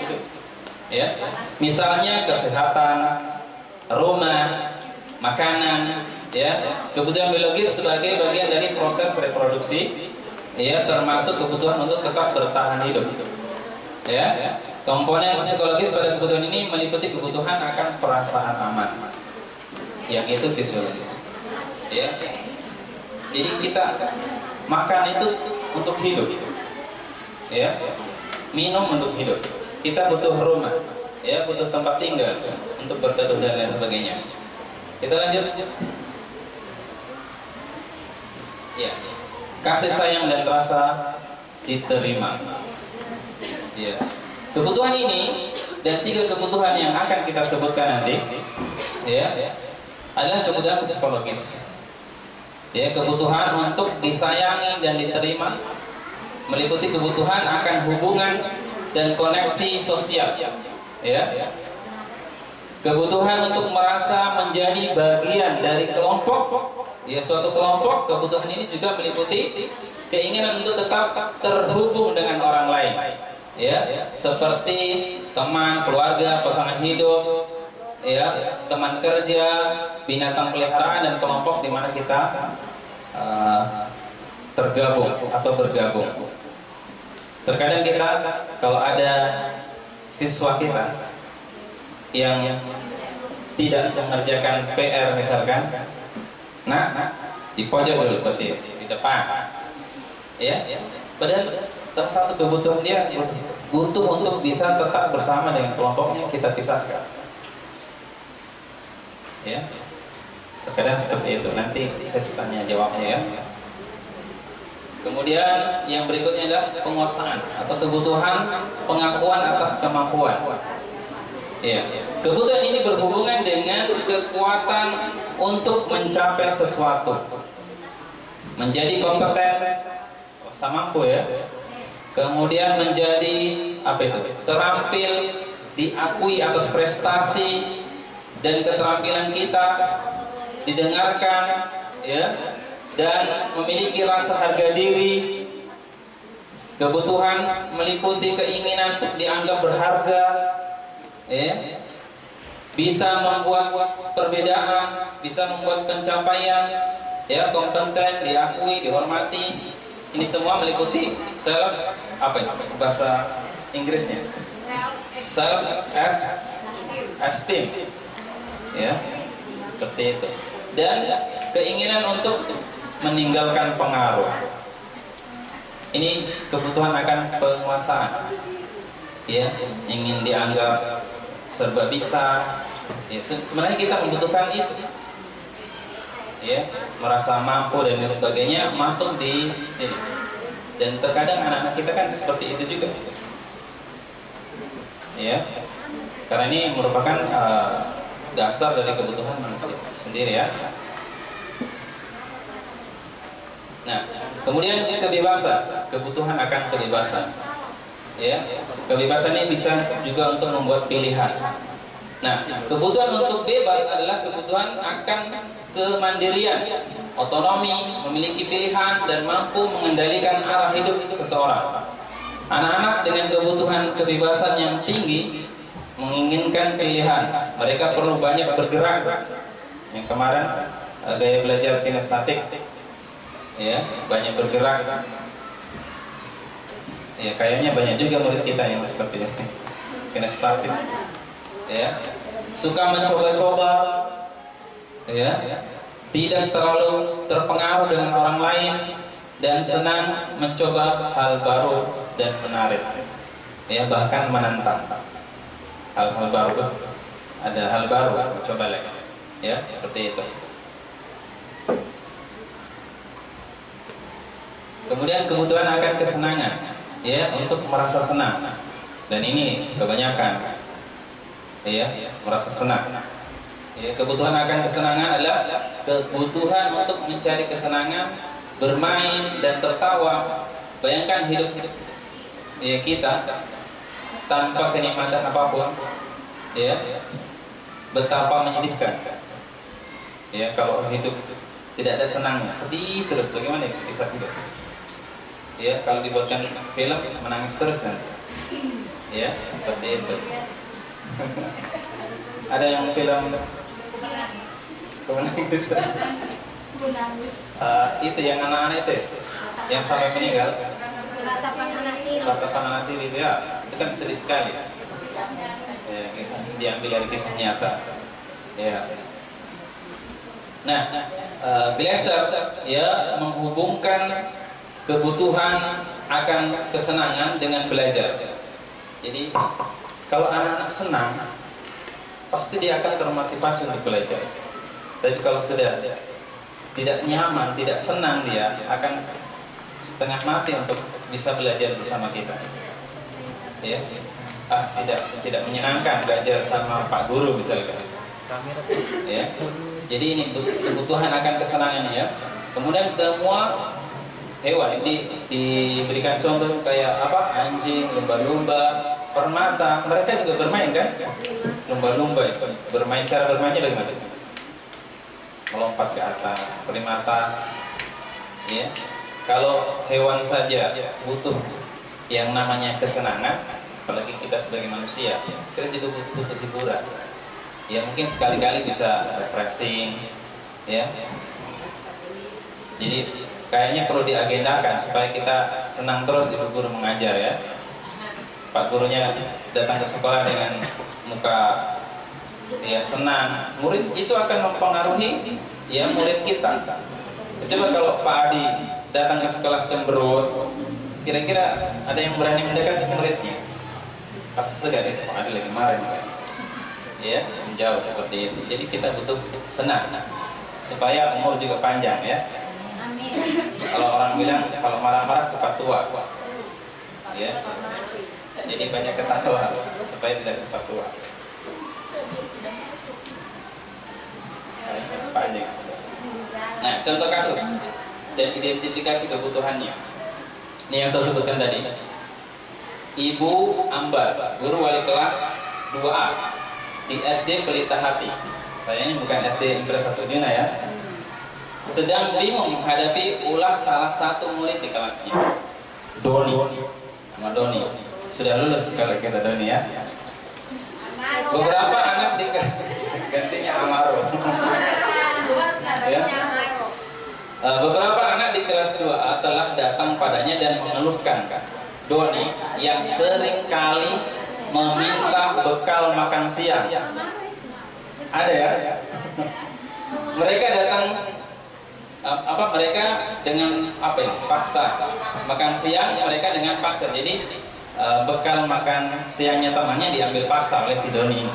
Ya, misalnya kesehatan, rumah, makanan, ya, kebutuhan biologis sebagai bagian dari proses reproduksi, ya, termasuk kebutuhan untuk tetap bertahan hidup. Ya, komponen psikologis pada kebutuhan ini meliputi kebutuhan akan perasaan aman, yang itu fisiologis. Ya, jadi kita makan itu untuk hidup, ya, minum untuk hidup. Kita butuh rumah, ya, butuh tempat tinggal untuk berteduh dan lain sebagainya. Kita lanjut. Ya, kasih sayang dan rasa diterima. Ya, kebutuhan ini dan 3 kebutuhan yang akan kita sebutkan nanti, ya, adalah kebutuhan psikologis. Ya, kebutuhan untuk disayangi dan diterima, meliputi kebutuhan akan hubungan dan koneksi sosial. Ya, kebutuhan untuk merasa menjadi bagian dari kelompok, ya, suatu kelompok. Kebutuhan ini juga meliputi keinginan untuk tetap terhubung dengan orang lain, ya, seperti teman, keluarga, pasangan hidup, ya, teman kerja, binatang peliharaan, dan kelompok di mana kita tergabung atau bergabung. Terkadang kita kalau ada siswa kita yang tidak mengerjakan PR misalkan, nah di pojok dulu seperti di depan, ya, padahal salah satu kebutuhan dia butuh untuk bisa tetap bersama dengan kelompoknya, kita pisahkan, ya. Terkadang seperti itu. Nanti saya tanya jawabnya, ya. Kemudian yang berikutnya adalah penguasaan atau kebutuhan pengakuan atas kemampuan. Ya. Kebutuhan ini berhubungan dengan kekuatan untuk mencapai sesuatu, menjadi kompeten, rasa mampu, ya. Kemudian menjadi apa itu? Terampil, diakui atas prestasi dan keterampilan kita, didengarkan, ya, dan memiliki rasa harga diri. Kebutuhan meliputi keinginan untuk dianggap berharga, ya, bisa membuat perbedaan, bisa membuat pencapaian, ya, kompeten, diakui, dihormati. Ini semua meliputi self, apa ya, bahasa Inggrisnya, self esteem, ya, seperti itu. Dan keinginan untuk meninggalkan pengaruh. Ini kebutuhan akan penguasaan, ya, ingin dianggap serba bisa, ya. Sebenarnya kita membutuhkan itu, ya, merasa mampu dan lain sebagainya masuk di sini. Dan terkadang anak-anak kita kan seperti itu juga, ya, karena ini merupakan dasar dari kebutuhan manusia sendiri, ya. Nah, kemudian kebebasan, kebutuhan akan kebebasan, ya. Kebebasan ini bisa juga untuk membuat pilihan. Nah, kebutuhan untuk bebas adalah kebutuhan akan kemandirian, otonomi, memiliki pilihan dan mampu mengendalikan arah hidup seseorang. Anak-anak dengan kebutuhan kebebasan yang tinggi menginginkan pilihan. Mereka perlu banyak bergerak. Yang kemarin gaya belajar kinestetik, ya, banyak bergerak. Ya, kayaknya banyak juga murid kita yang seperti ini, kinestetik, ya, suka mencoba-coba, ya, tidak terlalu terpengaruh dengan orang lain, dan senang mencoba hal baru dan menarik, ya, bahkan menantang hal-hal baru. Ada hal baru, coba lagi, ya, seperti itu. Kemudian kebutuhan akan kesenangan, ya, untuk merasa senang, dan ini kebanyakan, ya, merasa senang. Ya, kebutuhan akan kesenangan adalah kebutuhan untuk mencari kesenangan, bermain dan tertawa. Bayangkan hidup, ya, kita tanpa kenikmatan apapun, ya, betapa menyedihkan. Ya, kalau hidup tidak ada senangnya, sedih terus, bagaimana kisah hidup? Ya, kalau dibuatkan film menangis terus kan, ya, seperti itu. Ada yang film menangis, itu yang anak-anak itu, yang sampai meninggal, Ratapan Anak Tiri, ya, itu kan sedih sekali. Ya, kisah diambil dari kisah nyata, ya. Nah, Glasser, ya, menghubungkan kebutuhan akan kesenangan dengan belajar. Jadi kalau anak-anak senang, pasti dia akan termotivasi untuk belajar. Tapi kalau sudah tidak nyaman, tidak senang, dia akan setengah mati untuk bisa belajar bersama kita. Ya, tidak menyenangkan belajar sama Pak Guru misalkan. Ya, jadi ini kebutuhan akan kesenangan ya. Kemudian semua hewan diberikan contoh kayak apa, anjing, lumba-lumba, permata, mereka juga bermain kan? Lumba-lumba itu bermain, cara bermainnya bagaimana? Melompat ke atas, primata. Ya, kalau hewan saja butuh yang namanya kesenangan, apalagi kita sebagai manusia, kita juga butuh hiburan. Ya mungkin sekali-kali bisa refreshing, ya. Jadi kayaknya perlu diagendakan supaya kita senang terus ibu guru mengajar ya. Pak gurunya datang ke sekolah dengan muka ya senang, murid itu akan mempengaruhi ya murid kita. Coba kalau Pak Adi datang ke sekolah cemberut, kira-kira ada yang berani mendekati muridnya? Pasti segan itu, Pak Adi lagi marah nih kan? Ya, menjauh seperti itu. Jadi kita butuh senang supaya umur juga panjang ya.
Amin.
Kalau orang bilang kalau marah-marah cepat tua, ya. Jadi banyak ketawa supaya tidak cepat tua. Panjang. Nah, contoh kasus dan identifikasi kebutuhannya. Ini yang saya sebutkan tadi. Ibu Ambar, guru wali kelas 2A di SD Pelita Hati. Sayangnya bukan SD Impres 1 Juna ya. Sedang bingung menghadapi ulah salah satu murid di kelasnya. Doni. Nama Doni. Sudah lulus kalau kita Doni ya. Beberapa anak gantinya Amaro. Ya. Beberapa anak di kelas 2A telah datang padanya dan mengeluhkan Doni yang sering kali meminta bekal makan siang. Ada ya? Mereka datang mereka dengan apa ya? Paksa makan siang, mereka dengan paksa. Jadi bekal makan siangnya temannya diambil paksa oleh si Doni.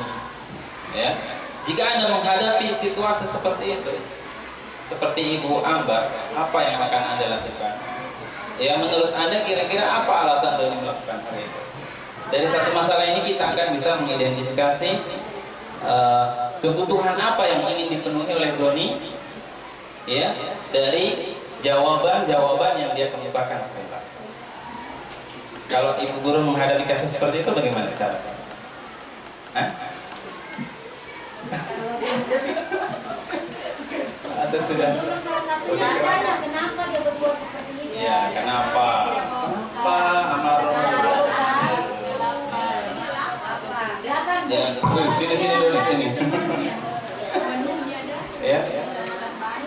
Ya. Jika Anda menghadapi situasi seperti itu, seperti Ibu Ambar, apa yang akan Anda lakukan? Ya, menurut Anda kira-kira apa alasan Doni melakukan hal itu? Dari satu masalah ini kita akan bisa mengidentifikasi kebutuhan apa yang ingin dipenuhi oleh Doni, ya, dari jawaban-jawaban yang dia kemukakan sebentar. Kalau ibu guru menghadapi kasus seperti itu bagaimana caranya? Atau sudah?
Salah satunya ada, kenapa dia berbuat seperti ini?
Ya, kenapa? Kenapa Amaro? Sini dulu, sini. Ya,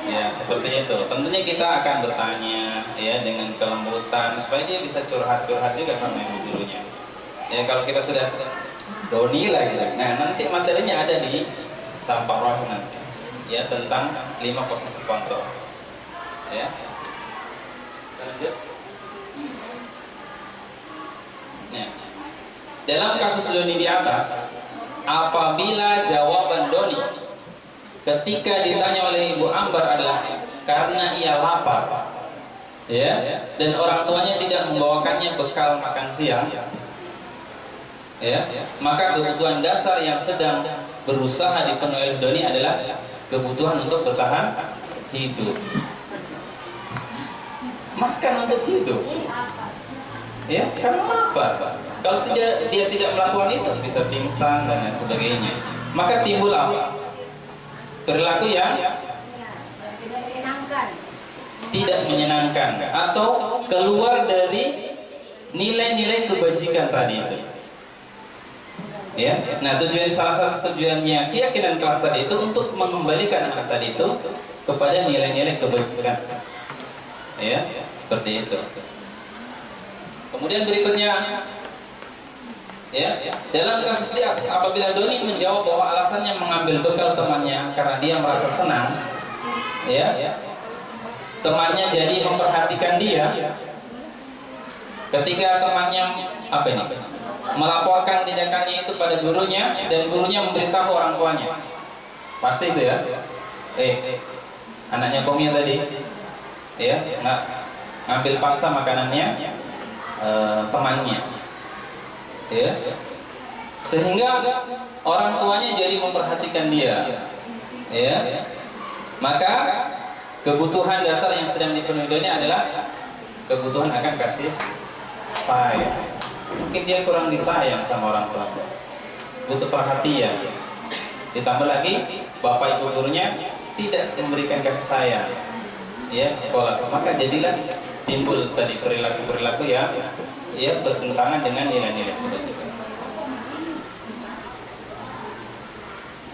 ya seperti itu. Tentunya kita akan bertanya ya dengan kelembutan supaya dia bisa curhat-curhat juga sama ibu gurunya. Ya kalau kita sudah Doni lagi, nah nanti materinya ada di Sampah Roh nanti. Ya tentang 5 posisi kontrol. Ya. Lanjut. Nah, dalam kasus Doni di atas, apabila jawaban Doni ketika ditanya oleh Ibu Ambar adalah karena ia lapar, ya, dan orang tuanya tidak membawakannya bekal makan siang, ya, maka kebutuhan dasar yang sedang berusaha dipenuhi oleh Doni adalah kebutuhan untuk bertahan hidup, makan untuk hidup, ya, karena lapar. Kalau dia tidak melakukan itu bisa pingsan dan lain sebagainya. Maka timbul apa? Perilaku yang tidak menyenangkan atau keluar dari nilai-nilai kebajikan tadi itu. Ya, nah salah satu tujuannya keyakinan kelas tadi itu untuk mengembalikan anak tadi itu kepada nilai-nilai kebajikan. Ya, seperti itu. Kemudian berikutnya, ya, dalam kasus dia apabila Doni menjawab bahwa alasannya mengambil bekal temannya karena dia merasa senang, ya, temannya jadi memperhatikan dia. Ketika temannya melaporkan tindakannya itu pada gurunya dan gurunya memberitahu orang tuanya, pasti itu ya, anaknya Komia tadi, ya, nggak ngambil paksa makanannya temannya, ya, sehingga orang tuanya jadi memperhatikan dia, ya, maka kebutuhan dasar yang sedang dipenuhi ini adalah kebutuhan akan kasih sayang. Mungkin dia kurang disayang sama orang tua, butuh perhatian. Ditambah lagi bapak ibu gurunya tidak memberikan kasih sayang, ya, sekolah, maka jadilah timbul tadi perilaku yang bertentangan dengan nilai-nilai kebajikan.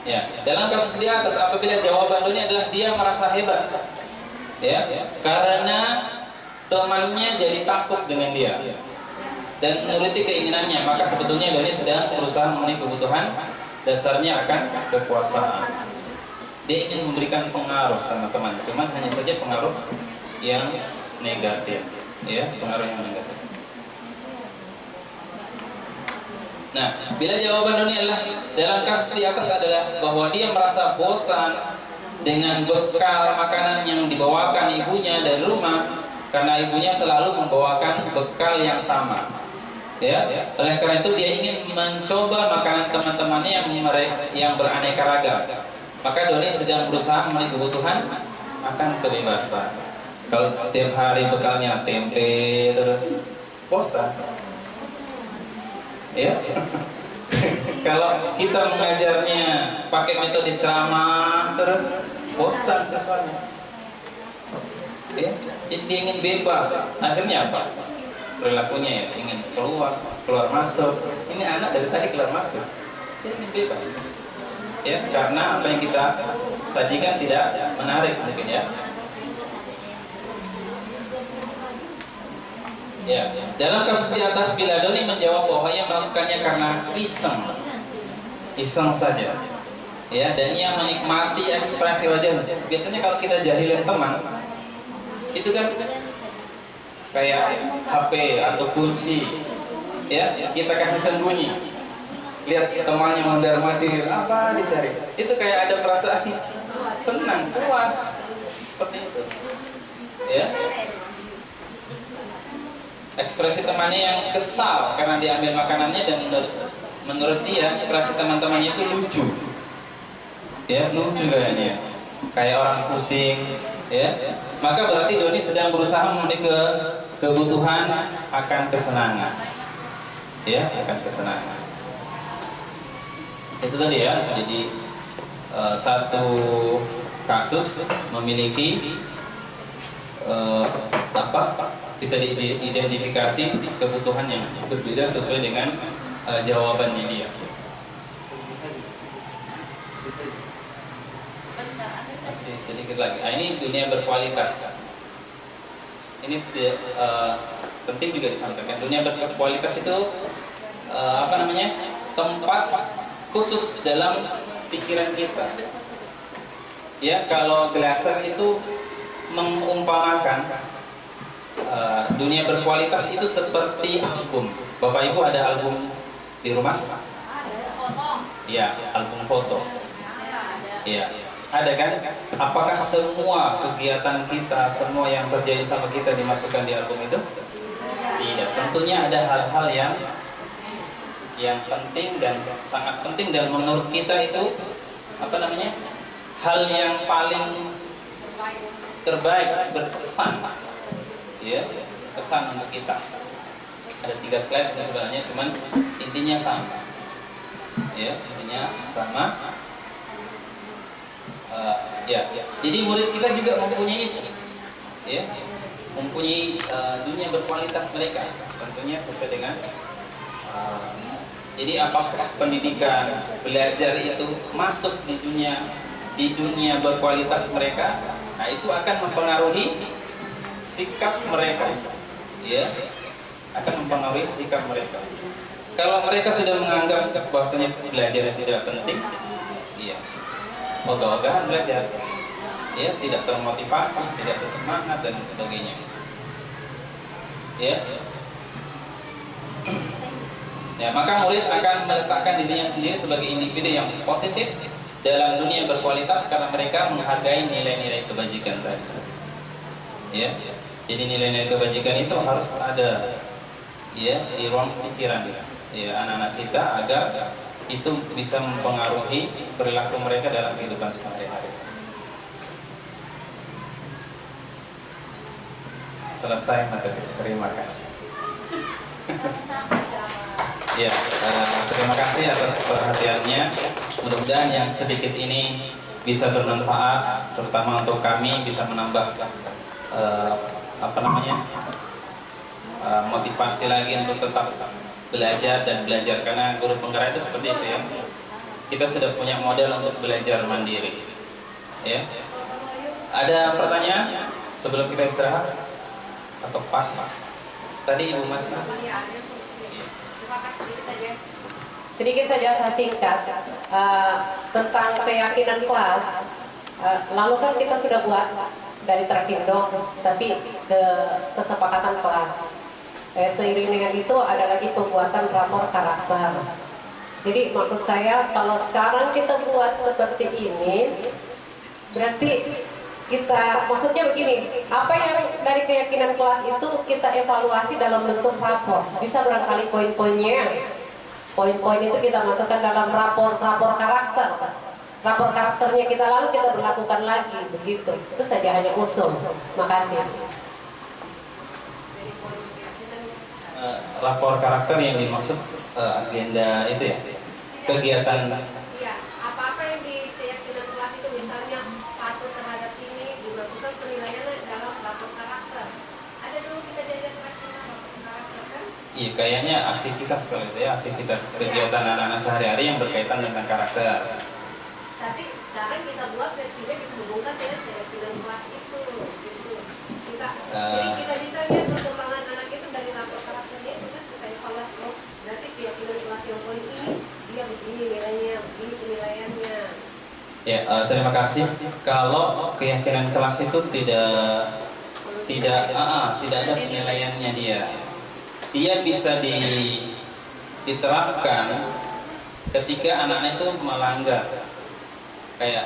Ya, dalam kasus di atas, apabila jawaban ini adalah dia merasa hebat, ya, karena temannya jadi takut dengan dia dan menuruti keinginannya, maka sebetulnya Doni sedang berusaha memenuhi kebutuhan dasarnya akan kekuasaan. Dia ingin memberikan pengaruh sama teman, cuman hanya saja pengaruh yang negatif, ya, pengaruh yang negatif. Nah, bila jawaban Doni adalah dalam kasus di atas adalah bahwa dia merasa bosan dengan bekal makanan yang dibawakan ibunya dari rumah, karena ibunya selalu membawakan bekal yang sama, ya. Oleh karena itu dia ingin mencoba makanan teman-temannya yang beraneka ragam. Maka Doni sedang berusaha memenuhi kebutuhan akan kebebasan. Kalau tiap hari bekalnya tempe terus, bosan, ya. Kalau kita mengajarnya pakai metode ceramah terus, bosan siswanya, ya. Dia ingin bebas. Akhirnya apa? Perilakunya ya ingin keluar masuk. Ini anak dari tadi keluar masuk, dia ingin bebas, ya, karena apa yang kita sajikan tidak menarik mungkin, ya. Ya, dalam kasus di atas, bila Doni menjawab bahwa ia melakukannya karena iseng saja, ya, dan ia menikmati ekspresi wajah. Biasanya kalau kita jahilin teman, itu kan kayak HP atau kunci, ya, kita kasih sembunyi. Lihat temannya mondar-mandir, apa dicari? Itu kayak ada perasaan senang, puas, seperti itu, ya. Ekspresi temannya yang kesal karena diambil makanannya, dan menurut dia ekspresi teman-temannya itu lucu, ya, lucu kayaknya, kayak orang pusing, ya. Maka berarti Doni sedang berusaha memenuhi kebutuhan akan kesenangan, ya, akan kesenangan. Itu tadi, ya. Jadi satu kasus memiliki bisa diidentifikasi kebutuhan yang berbeda sesuai dengan jawabannya dia. Masih sedikit lagi. Ini dunia berkualitas. Ini penting juga disampaikan. Dunia berkualitas itu tempat khusus dalam pikiran kita. Ya, kalau Glasser itu mengumpamakan dunia berkualitas itu seperti album. Bapak Ibu ada album di rumah? Ya, album foto. Ya, ada kan? Apakah semua kegiatan kita, semua yang terjadi sama kita dimasukkan di album itu? Tidak. Tentunya ada hal-hal yang penting dan sangat penting, dan menurut kita itu hal yang paling terbaik, berkesan, ya, kesan untuk kita. Ada 3 slide ini sebenarnya, cuman intinya sama, ya, intinya sama. Ya. Jadi murid kita juga mempunyai itu, ya, mempunyai dunia berkualitas mereka, tentunya sesuai dengan. Jadi apakah pendidikan belajar itu masuk di dunia berkualitas mereka? Nah, itu akan mempengaruhi sikap mereka, ya, akan mempengaruhi sikap mereka. Kalau mereka sudah menganggap bahwasanya belajar tidak penting, iya, ogah-ogahan belajar, ya, tidak termotivasi, tidak bersemangat dan sebagainya, ya. Ya, maka murid akan meletakkan dirinya sendiri sebagai individu yang positif, dalam dunia berkualitas karena mereka menghargai nilai-nilai kebajikan tadi. Ya, jadi nilai-nilai kebajikan itu harus ada ya di ruang pikiran ya anak-anak kita agar itu bisa mempengaruhi perilaku mereka dalam kehidupan sehari-hari. Selesai materi. Terima kasih. Ya, terima kasih atas perhatiannya. Mudah-mudahan yang sedikit ini bisa bermanfaat, terutama untuk kami bisa menambah motivasi lagi untuk tetap belajar dan belajar, karena guru penggerak itu seperti itu ya. Kita sudah punya model untuk belajar mandiri. Ya. Ada pertanyaan sebelum kita istirahat? Atau pas? Tadi Ibu Mas.
Sedikit saja saya singkat tentang keyakinan kelas. Lalu kan kita sudah buat dari Trakindo, tapi kesepakatan kelas. Seiring dengan itu ada lagi pembuatan rapor karakter. Jadi maksud saya kalau sekarang kita buat seperti ini, berarti kita, maksudnya begini, apa yang dari keyakinan kelas itu kita evaluasi dalam bentuk rapor. Bisa barangkali poin-poinnya, poin-poin itu kita masukkan dalam rapor karakter. Rapor karakternya kita lalu kita berlakukan lagi, begitu. Itu saja, hanya usul. Makasih.
Rapor karakter yang dimaksud agenda itu ya, kegiatan.
Iya, apa-apa yang di keyakinan kelas itu misalnya patuh terhadap ini dimasukkan penilaiannya dalam rapor karakter. Ada dulu kita diajarkan rapor karakter kan?
Iya, kayaknya aktivitas kalau itu ya, aktivitas kegiatan anak-anak sehari-hari yang berkaitan dengan karakter.
Tapi sekarang kita buat versinya dihubungkan dengan keyakinan kelas itu, gitu. Jadi kita bisa lihat perkembangan anak itu dari rapor karakternya itu kan kita evaluasi. Oh, berarti keyakinan kelas yang poin ini dia begini nilainya, begini penilaiannya.
Ya, terima kasih. Kalau keyakinan kelas itu tidak ada penilaiannya dia bisa diterapkan ketika anak-anak itu melanggar, kayak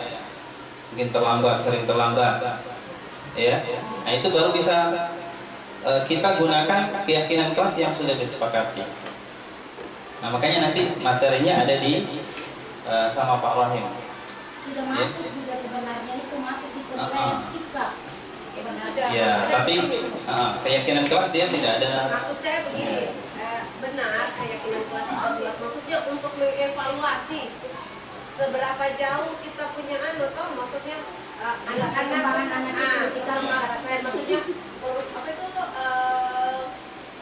mungkin sering terlambat, ya. Nah itu baru bisa kita gunakan keyakinan kelas yang sudah disepakati. Nah makanya nanti materinya ada di sama Pak Rahim.
Sudah masuk juga sebenarnya, itu masuk di penilaian sikap sebenarnya.
Ya, tapi keyakinan kelas dia tidak ada.
Maksud saya begini, benar keyakinan kelas itu buat, maksudnya untuk mengevaluasi seberapa jauh kita punya atau maksudnya anak-anak itu sikap maksudnya apa itu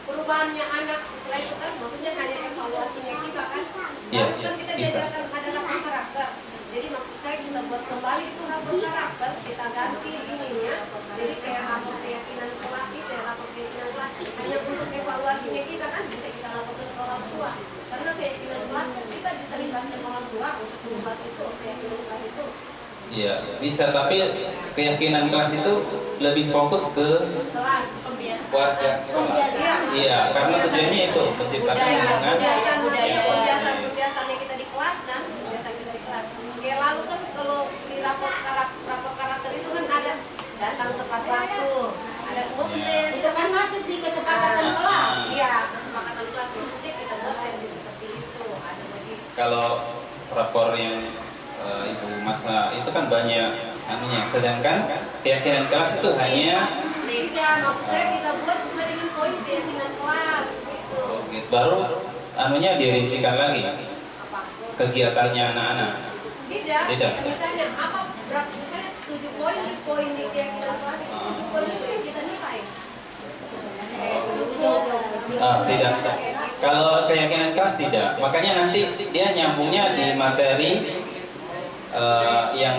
perubahannya anak setelah itu kan maksudnya hanya evaluasinya kita kan.
Iya,
Kan kita
bisa.
diajarkan ada rapor karakter. Jadi maksud saya kita buat kembali itu rapor karakter, kita ganti ininya. Jadi kayak rapor keyakinan kelas itu, rapor keyakinan kelas hanya untuk evaluasinya kita kan bisa kita laporkan ke orang tua. Karena keyakinan kelas kan kita bisa libatkan orang tua untuk membuat itu keyakinan kelas itu.
Iya, bisa, tapi keyakinan kelas itu lebih fokus ke
Kelas
warga sekolah. Iya, karena tujuannya itu menciptakan lingkungan.
kebiasaan yang kita di kelas kan, kebiasaan kita di kelas. Kayak lalu kan kalau di rapor karakter itu kan ada datang tepat waktu, ada semua penilaian
Itu kan masuk di kesepakatan kelas.
Iya, kesepakatan kelas maksudnya kita buat versi seperti itu. Ada lagi.
Kalau rapor yang Ibu Mas itu kan banyak anunya, sedangkan keyakinan kelas itu hanya
Tidak, maksud saya kita buat sesuai dengan poin keyakinan kelas gitu.
gitu. Baru anunya dirincikan lagi
Apa?
kegiatannya anak-anak.
Tidak. Misalnya apa? Berapa? Misalnya 7 poin di keyakinan kelas itu 7 poin itu yang kita nilai.
Tidak. Kalau keyakinan kelas tidak. Makanya nanti dia nyambungnya di materi yang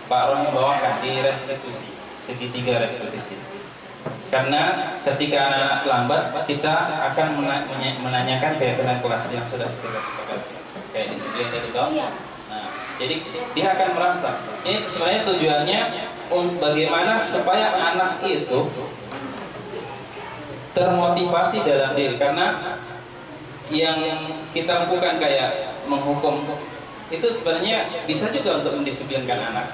Pak Rohim bawakan di restitusi, segitiga restitusi. Karena ketika anak lambat, kita akan menanyakan keyakinan kelas yang sudah kita sepakati. Kayak disiplin tadi toh. Nah, jadi dia akan merasa ini sebenarnya tujuannya untuk bagaimana supaya anak itu termotivasi dalam diri, karena yang kita lakukan kayak menghukum itu sebenarnya bisa juga untuk mendisiplinkan anak.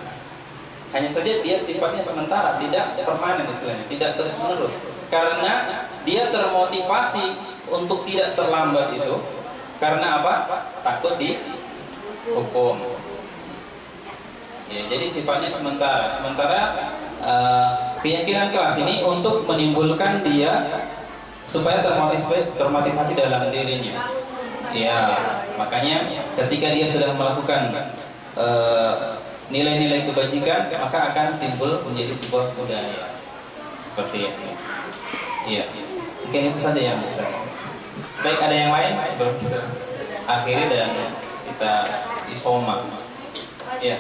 Hanya saja dia sifatnya sementara, tidak permanen istilahnya, tidak terus menerus. Karena dia termotivasi untuk tidak terlambat itu karena apa? Takut dihukum. Ya, jadi sifatnya sementara. Sementara keyakinan kelas ini untuk menimbulkan dia supaya termotivasi dalam dirinya. Ya, makanya ketika dia sudah melakukan nilai-nilai kebajikan, maka akan timbul menjadi sebuah budaya seperti itu. Iya, mungkin itu saja yang bisa. Baik, ada yang lain sebelum kita akhiri dan kita isoma. Ya,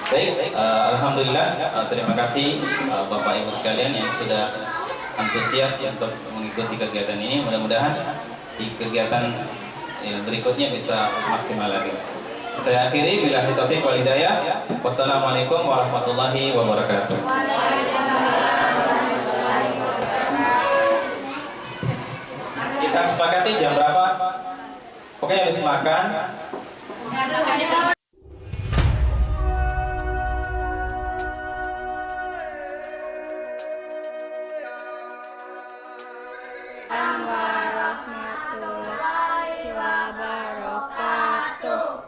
baik. Alhamdulillah, terima kasih Bapak Ibu sekalian yang sudah antusias untuk mengikuti kegiatan ini. Mudah-mudahan di kegiatan berikutnya bisa maksimal lagi. Saya akhiri, billahi taufiq wal hidayah. Wassalamualaikum warahmatullahi wabarakatuh. Kita sepakati jam berapa? Pokoknya habis makan.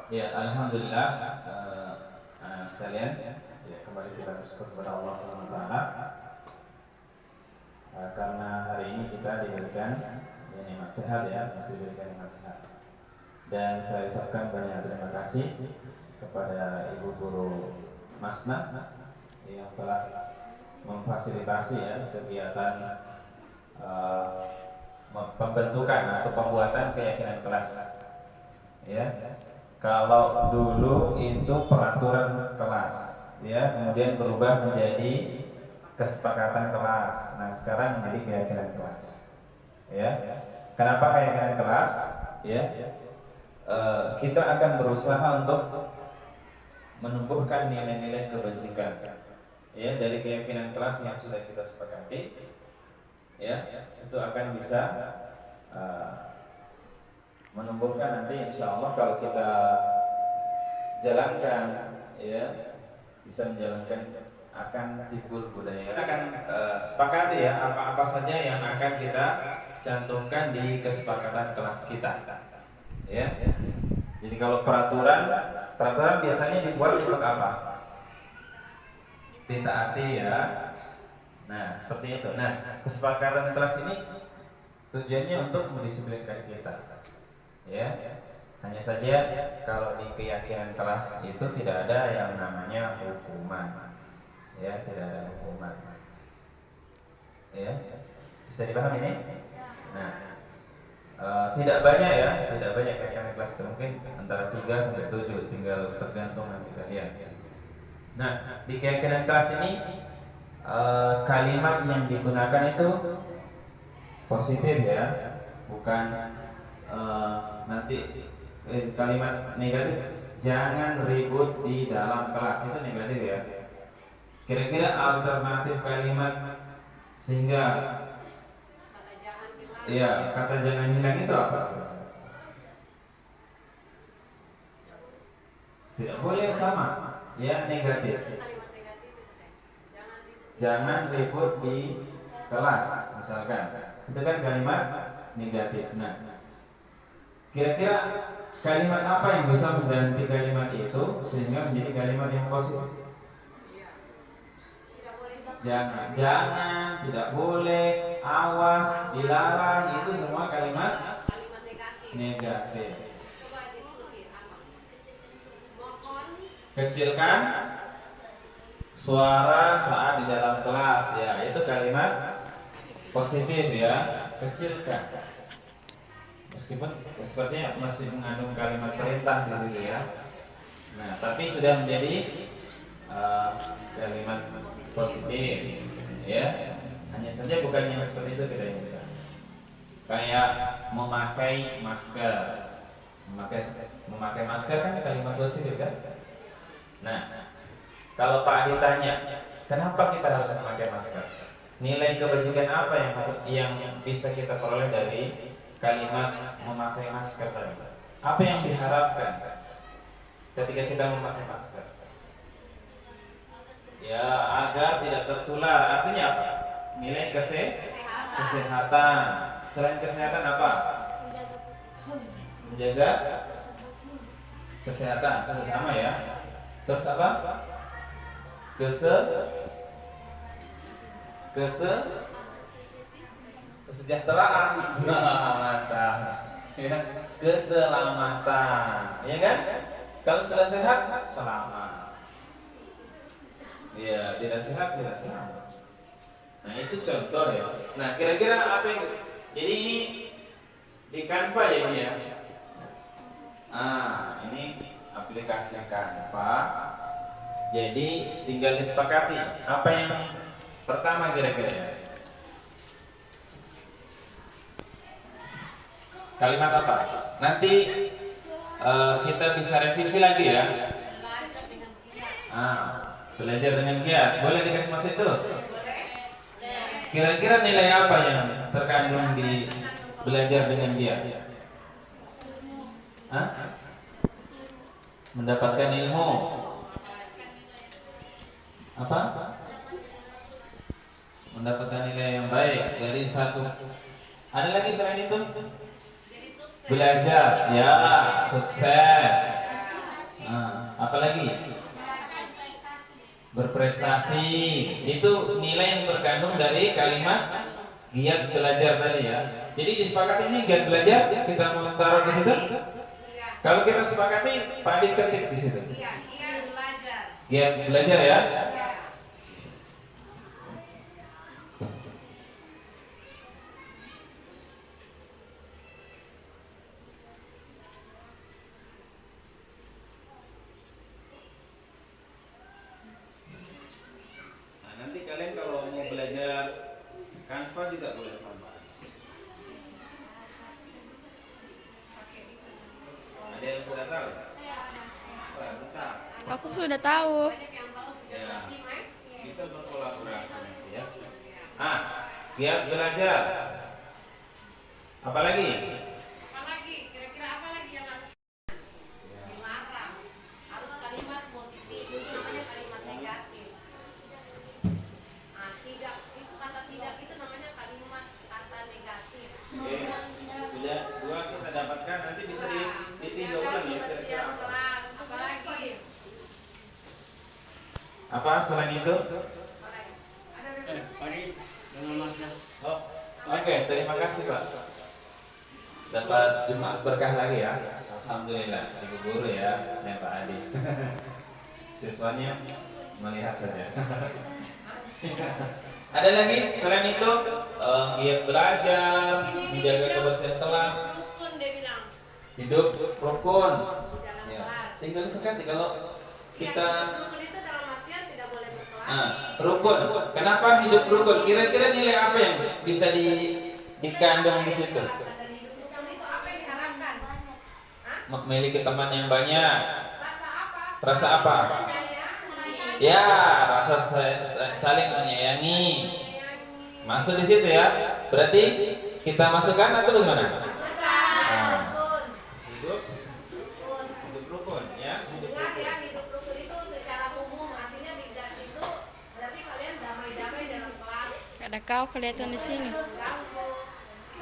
Ya, alhamdulillah, anak sekalian, ya, kembali kita bersyukur kepada Allah SWT karena hari ini kita diberikan nikmat sehat, ya, masih diberikan nikmat sehat. Dan saya ucapkan banyak terima kasih kepada Ibu Guru Masna yang telah memfasilitasi, ya, kegiatan pembentukan atau pembuatan keyakinan kelas. Ya. Kalau dulu itu peraturan kelas, ya, kemudian berubah menjadi kesepakatan kelas. Nah, sekarang menjadi keyakinan kelas. Ya, kenapa keyakinan kelas? Ya, kita akan berusaha untuk menumbuhkan nilai-nilai kebajikan. Ya, dari keyakinan kelas yang sudah kita sepakati, ya, itu akan bisa menumbuhkan nanti insya Allah kalau kita jalankan, ya, bisa menjalankan akan timbul budaya. Kita akan sepakati, ya, apa-apa saja yang akan kita cantumkan di kesepakatan kelas kita, ya. Jadi kalau peraturan biasanya dibuat untuk apa? Ditaati, ya. Nah, seperti itu. Nah, kesepakatan kelas ini tujuannya untuk mendisiplinkan kita. Ya, hanya saja kalau di keyakinan kelas itu tidak ada yang namanya hukuman, ya, tidak ada hukuman, ya, bisa dipahami ini? Nah, tidak banyak, ya, tidak banyak keyakinan kelas, mungkin antara 3 sampai 7, tinggal tergantung nanti kalian. Nah, di keyakinan kelas ini kalimat yang digunakan itu positif, ya, bukan nanti kalimat negatif. Jangan ribut di dalam kelas, itu negatif, ya. Kira-kira alternatif kalimat sehingga ya kata jangan hilang itu apa? Tidak boleh sama, ya, negatif. Jangan ribut di kelas, misalkan. Itu kan kalimat negatif. Nah, kira-kira kalimat apa yang bisa mengganti kalimat itu sehingga menjadi kalimat yang positif? Jangan, tidak boleh, awas, dilarang, itu semua kalimat negatif. Kecilkan suara saat di dalam kelas, ya, itu kalimat positif, ya. Kecilkan. Meskipun sepertinya masih mengandung kalimat perintah di situ, ya. Nah, tapi sudah menjadi kalimat positif, ya. Hanya saja bukan yang seperti itu kita inginkan. Kayak memakai masker. Memakai masker kan kalimat positif, kan? Nah, kalau Pak Adi tanya, kenapa kita harus memakai masker? Nilai kebajikan apa yang bisa kita peroleh dari kalimat memakai masker tadi? Apa yang diharapkan? ketika kita memakai masker. Ya, agar tidak tertular. Artinya apa? Nilai kesehatan. Selain kesehatan apa? Menjaga kesehatan. Sama ya. Terus apa? Kesejahteraan. Keselamatan. Ya. Keselamatan. Ya kan? Kalau sudah sehat, selamat. Ya, tidak sehat, tidak selamat. Nah, itu contoh ya. Nah, kira-kira apa yang... Jadi ini di Canva ya ini ya. Ini aplikasi Canva. Jadi tinggal disepakati apa yang pertama kira-kira. Kalimat apa? Nanti kita bisa revisi lagi ya. Belajar dengan giat. Boleh dikasih masuk itu? Kira-kira nilai apa yang terkandung di belajar dengan giat? Mendapatkan ilmu. Apa? Mendapatkan nilai yang baik dari satu. Ada lagi selain itu? Belajar, ya, sukses. Apa lagi? Berprestasi. Itu nilai yang terkandung dari kalimat giat belajar tadi ya. Jadi disepakati ini giat belajar, kita mau taruh di situ. Kalau kita sepakati, Pak Adit ketik di situ. Giat belajar ya. Kalian kalau mau belajar Canva juga boleh sama. Ada yang sudah tahu?
Aku sudah tahu.
Ya, bisa berkolaborasi nanti ya. Giat belajar. Apa lagi?
Kira-kira apa lagi yang harus dilarang? Harus kalimat positif, itu namanya kalimat negatif. Tidak, itu kata tidak itu namanya kalimat kata negatif.
Oke. Sudah dua kita dapatkan, nanti bisa ditinjau ulang ya kira-kira apa.
Apalagi?
Apa selain itu? Oke, terima kasih Pak. Dapat Jumat berkah lagi ya. Alhamdulillah, Ibu Guru ya, dan Pak Adi. Siswanya melihat saja. Ada lagi selain itu giat belajar, menjaga kebersihan kelas,
Rukun dia bilang.
hidup rukun.
Di dalam
Ya.
kelas.
Tinggal sekali kalau kita
Rukun itu dalam artian tidak boleh berkelahi.
rukun. Kenapa hidup rukun? Kira-kira nilai apa yang bisa dikandung di situ?
Dan hidup rukun itu apa yang diharapkan?
Memiliki teman yang banyak.
Rasa apa?
Rasa apa? Ya, rasa saling menyayangi. Masuk di situ ya. Berarti kita masukkan atau bagaimana? Hidup rukun ya.
Ingat ya, hidup rukun itu secara umum artinya di situ berarti kalian damai-damai dalam kelas.
Ada kau kelihatan di sini.
Ganggu.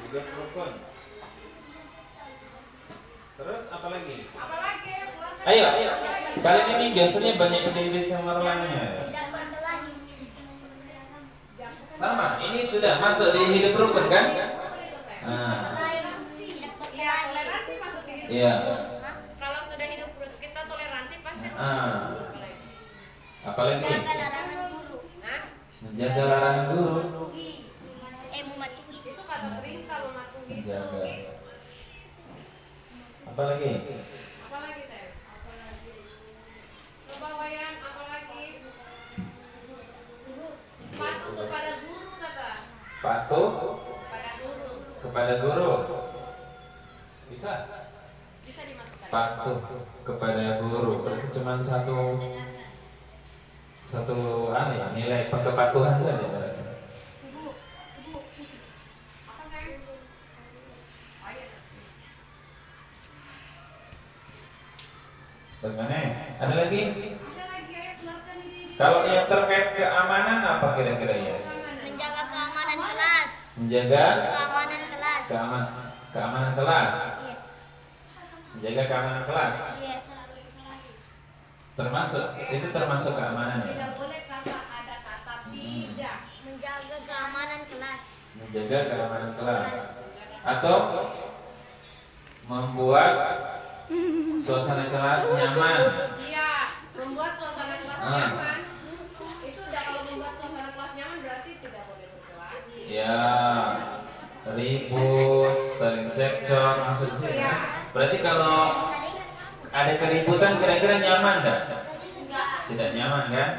Hidup rukun. Terus apa lagi?
Apalagi?
Ayo. Kalian ini biasanya banyak ide-ide cemerlangnya. Sama, ini sudah masuk di hidup rukun kan?
Iya, toleransi masuk di hidup
Iya.
rukun. Kalau sudah hidup rukun kita toleransi pasti
Apalagi?
Hah?
Menjaga larangan guru.
Itu kata perintah mematuhi itu.
Menjaga. Apalagi?
Apalagi saya? Coba Wayan, apalagi? Patuh kepada guru kata.
Patuh
Pada guru.
kepada guru. Bisa?
Bisa dimasukkan.
Patuh kepada guru. Berarti cuma satu nilai kepatuhan saja berarti.
Apa sayang? Oh iya.
Bagaimana? Ada lagi? Kalau yang terkait keamanan apa kira-kira ya?
Menjaga keamanan kelas.
Menjaga
Keamanan kelas.
keamanan kelas.
Iya.
Menjaga keamanan kelas.
Iya.
Itu termasuk keamanan ya?
Tidak boleh kata ada kata tidak.
Menjaga keamanan kelas.
Menjaga keamanan kelas. Atau membuat suasana kelas nyaman.
Iya, membuat suasana kelas nyaman. Itu udah kalau membuat suasana kelas nyaman berarti tidak boleh berkelahi.
Ya, ribut, saling cekcok maksud sih. Berarti kalau ada keributan kira-kira nyaman enggak?
Enggak.
Tidak nyaman kan?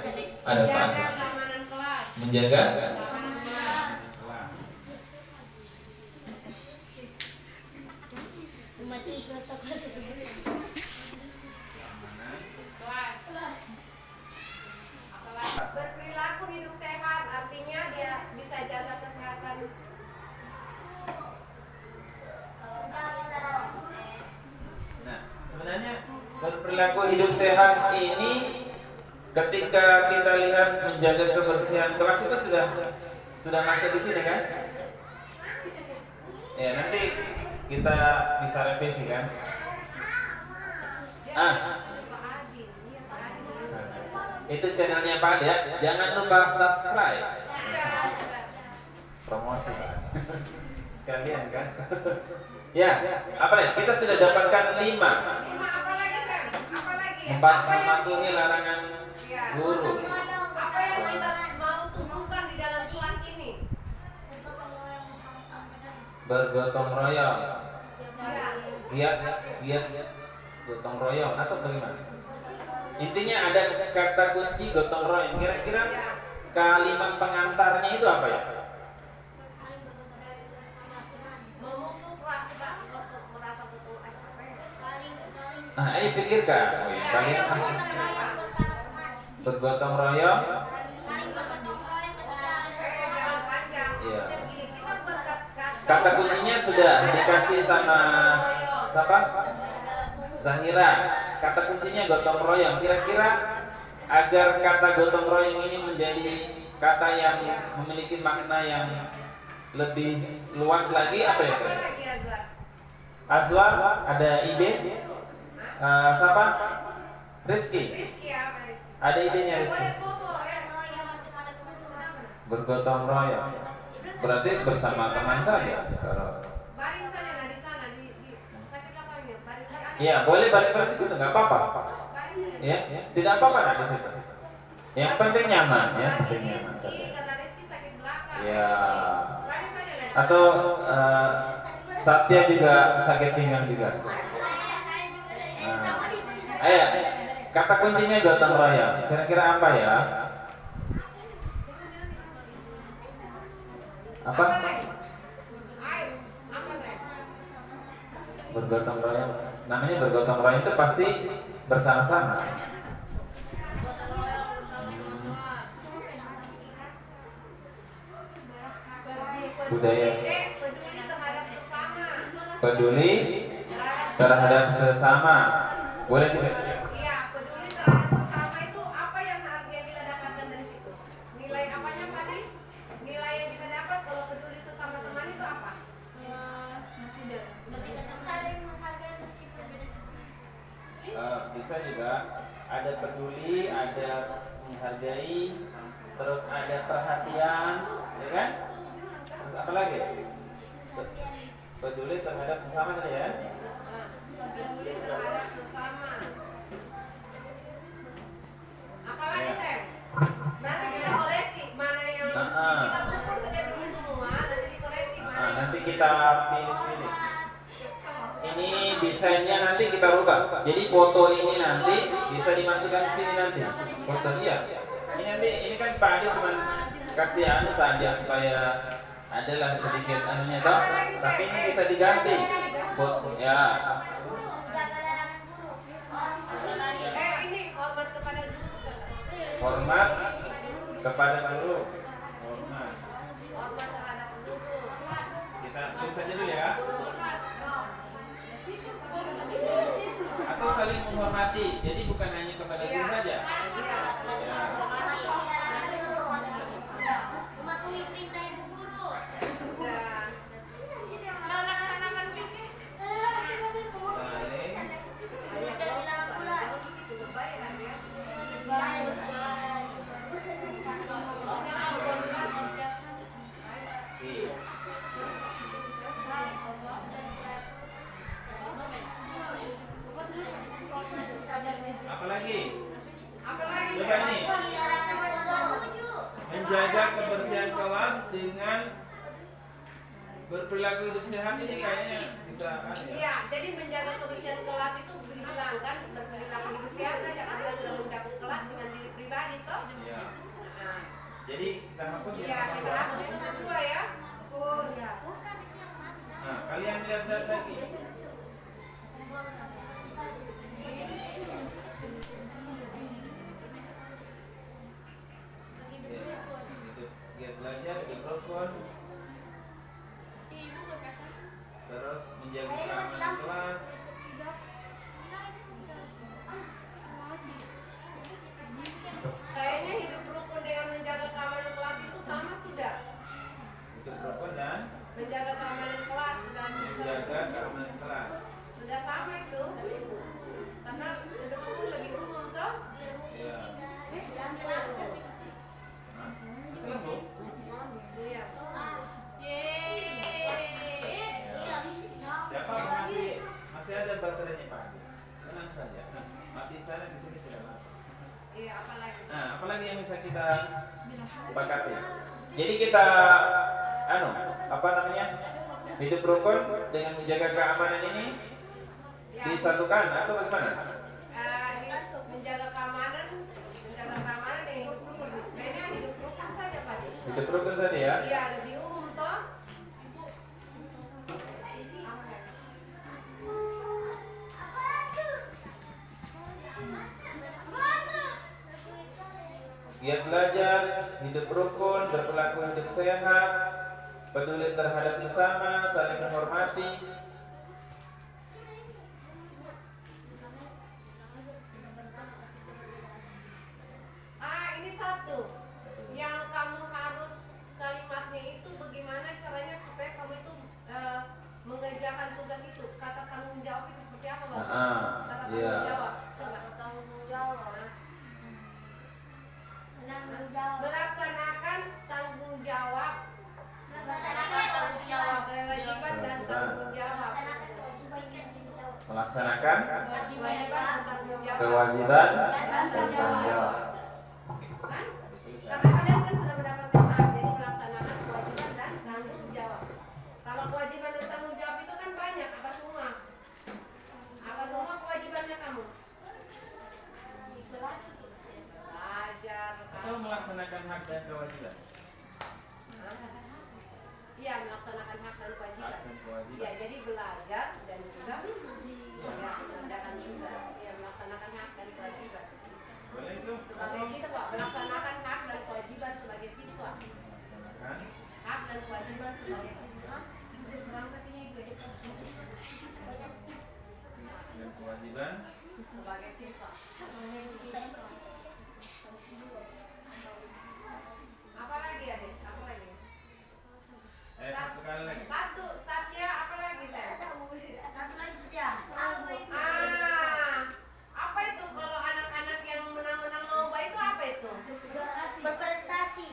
Ada apa?
Menjaga keamanan kelas.
Menjaga
Keamanan kelas.
Mematuhi protokol kesehatan.
Kelas. Berperilaku hidup sehat artinya dia bisa jaga kesehatan.
Nah, sebenarnya berperilaku hidup sehat ini ketika kita lihat menjaga kebersihan kelas itu sudah masuk di sini kan? Ya, nanti kita bisa revisi kan? Itu channelnya Pak Ade ya. Jangan lupa subscribe. Promosi sekalian kan? Ya, apa lagi? Kita sudah dapatkan 5.
Lima apa lagi, Sam? Apa lagi ya?
4 mematuhi larangan guru.
Apa yang kita mau tumbuhkan di dalam kelas ini?
Bergotong royong.
Ya.
Giat gotong royong atau bagaimana? Intinya ada kata kunci gotong royong. Kira-kira kalimat pengantarnya itu apa ya?
Memupuk rasa merasa betul.
Nah, ini pikirkan. Oh, ya, kalian bergotong royong.
Jangan panjang.
Iya.
Gini, kita berkat
Kata kuncinya sudah dikasih sama siapa? Zahira. Kata kuncinya gotong royong. Kira-kira agar kata gotong royong ini menjadi kata yang memiliki makna yang lebih luas lagi apa ya?
apa lagi Azwar?
Azwar ada ide? Siapa? Rizky.
Rizky apa Rizky?
Ada idenya Rizky?
Boleh bobo ya.
Bergotong royong. Berarti bersama teman saja. Kalau
Baring saja nah di sana di sakit lapangnya. Baring.
iya, boleh balik-balik di situ nggak apa-apa.
Baring saja.
Ya, tidak apa-apa nak di situ. Yang penting nyaman ya,
Tadi
penting nyaman
Rizky,
saja.
kata Rizky sakit belakang.
Ya.
Baring saja nah.
Atau Satya juga sakit pinggang juga. Ayo, kata kuncinya gotong royong. Kira-kira apa ya? Apa?
Ayo, apa saya?
Bergotong royong. Namanya bergotong royong itu pasti bersama-sama. Budaya
Peduli terhadap sesama.
peduli terhadap sesama. Boleh juga.
Iya, peduli terhadap sesama itu apa yang kita dapatkan dari situ? Nilai apanya tadi? Nilai yang kita dapat kalau peduli sesama teman itu apa?
Saling menghargai meskipun beda suku.
Bisa juga ada peduli, ada menghargai, terus ada perhatian, ya kan? Terus apa lagi? Peduli terhadap sesama tadi ya.
Peduli terhadap sesama. Apalagi Sam? Nanti kita koleksi mana yang kita ukur sudah bikin semua, nanti dikoleksi mana.
Nah, nanti kita pilih-pilih. Ini desainnya nanti kita rubah. Jadi foto ini nanti bisa dimasukkan di sini nanti. Foto dia. Ini nanti ini kan Pak Adi cuma kasih anu saja supaya adalah sedikit anunya toh. Tapi ini bisa diganti. Foto ya.
Jaga larangan guru.
Ini hormat kepada guru kata.
Hormat kepada guru. Hormat.
Hormat terhadap guru.
Kita tulis saja dulu ya. Atau saling menghormati. Jadi kebersihan kelas dengan berperilaku hidup sehat ini kayaknya bisa kan ya?
Iya, jadi menjaga kebersihan kelas itu dibilang kan berperilaku hidup sehat saja karena sudah mencakup kelas dengan diri pribadi toh.
Iya.
Nah,
Jadi kita hapus
iya,
yang
kita
pertama.
hapus yang kedua ya. Oh ya.
Nah, kalian lihat lagi. Giat belajar, hidup rukun, terus menjaga keamanan kelas.
Kayaknya hidup rukun dengan menjaga keamanan kelas itu sama sudah.
Hidup rukun dan
Menjaga keamanan kelas sudah
menjaga keamanan kelas.
sudah sama itu. Karena hidup rukun lebih umum toh.
Iya. Hah? Itu Bu?
Iya.
Siapa masih ada baterainya Pak? Tenang saja. Mati sana di sini tidak apa.
Iya, apalagi.
Nah, apalagi yang bisa kita sepakati? Jadi kita apa namanya? Hidup rukun dengan menjaga keamanan ini disatukan atau bagaimana?
Menjaga keamanan yang hidup rukun. Kayaknya hidup rukun saja Pak.
Hidup rukun saja ya.
Iya, lebih umum toh.
Giat belajar, hidup rukun, berperilaku hidup sehat, peduli terhadap sesama, saling menghormati.
Ini satu yang kamu harus kalimatnya itu bagaimana caranya supaya kamu itu mengerjakan tugas itu. Kata tanggung jawab itu seperti apa Bang? Kata tanggung
Iya.
jawab. Coba tanggung jawab. Melaksanakan tanggung jawab. Kewajiban dan tanggung jawab.
Melaksanakan
Kewajiban dan tanggung jawab.
kewajiban
Dan
tanggung jawab.
Kan? Tapi kalian kan sudah mendapatkan jadi melaksanakan kewajiban dan tanggung jawab. Kalau kewajiban dan tanggung jawab itu kan banyak, apa semua? Apa semua kewajibannya kamu? Belajar.
Atau melaksanakan hak dan kewajiban.
Iya, melaksanakan hak dan kewajiban.
Hak dan kewajiban.
Ya, jadi belajar dan juga ya, mengerjakan tugas. Ya, melaksanakan hak dan kewajiban.
Boleh itu?
Sebagai siswa, melaksanakan hak dan kewajiban sebagai siswa.
Melaksanakan
Hak dan kewajiban sebagai siswa.
dan kewajiban.
Sebagai siswa. Apa lagi adik? Apa lagi?
Satu kali lagi.
Satu, Satya, apa lagi saya?
Satu lagi saja.
Apa itu kalau anak-anak yang menang-menang lomba itu apa itu?
Berprestasi.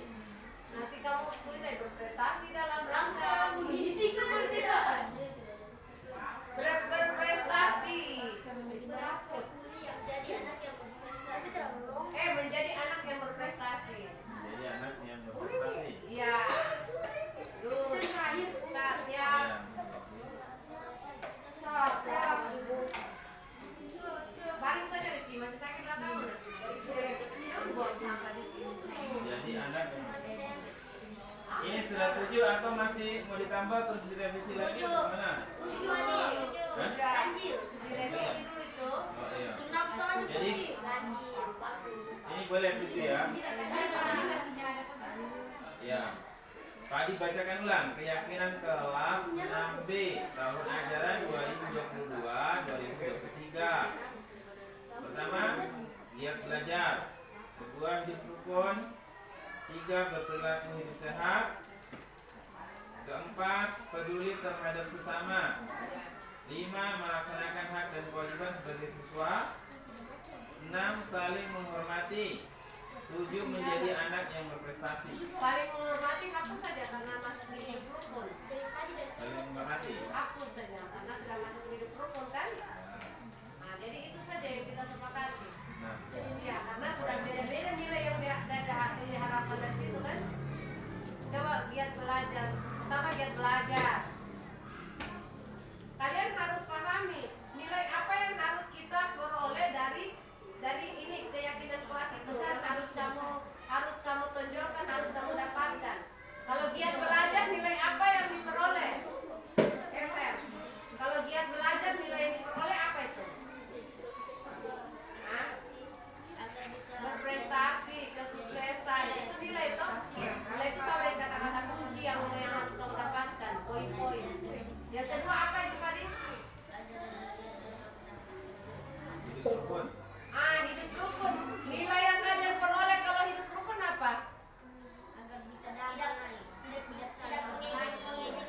Nanti kamu tulis aja berprestasi dalam rangka
Mengisi kemerdekaan.
berprestasi.
Jadi anak yang berprestasi
Menjadi anak yang berprestasi.
Jadi anak yang berprestasi.
Iya. Tuh, Satya. Satya. Balik saja Rizky, masih sakit belakang. Buang sampah di sini.
Jadi anak yang ini sudah 7 atau masih mau ditambah terus direvisi lagi? Mana? Hah?
Direvisi dulu itu.
Oh iya. Jadi ini boleh gitu ya? Ya. Tadi bacakan ulang keyakinan kelas 6B tahun ajaran 2022-2023. Pertama, giat belajar. Kedua, hidup rukun. 3, berperilaku hidup sehat. Keempat, peduli terhadap sesama. 5, melaksanakan hak dan kewajiban sebagai siswa. 6, saling menghormati. 7, menjadi anak yang berprestasi.
Saling menghormati hapus saja karena masuk di hidup rukun.
Saling menghormati.
Hapus saja karena sudah masuk di hidup rukun kan? Nah, jadi itu saja yang kita sepakati.
Nah,
Ya, karena sudah beda-beda nilai yang diharapkan dari situ kan? belajar, sama giat belajar. Kalian harus pahami nilai apa yang harus kita peroleh dari ini keyakinan kelas itu harus kamu tonjolkan, harus kamu dapatkan. Kalau giat belajar nilai apa yang diperoleh? SM. Kalau giat belajar nilai yang diperoleh apa itu? Hah? Berprestasi, kesuksesan, itu nilai itu. Nilai itu sama dengan kata-kata kunci yang harus kamu dapatkan, poin-poin. Yang kedua apa itu tadi? Hidup rukun. Nilai yang kalian peroleh kalau hidup rukun apa?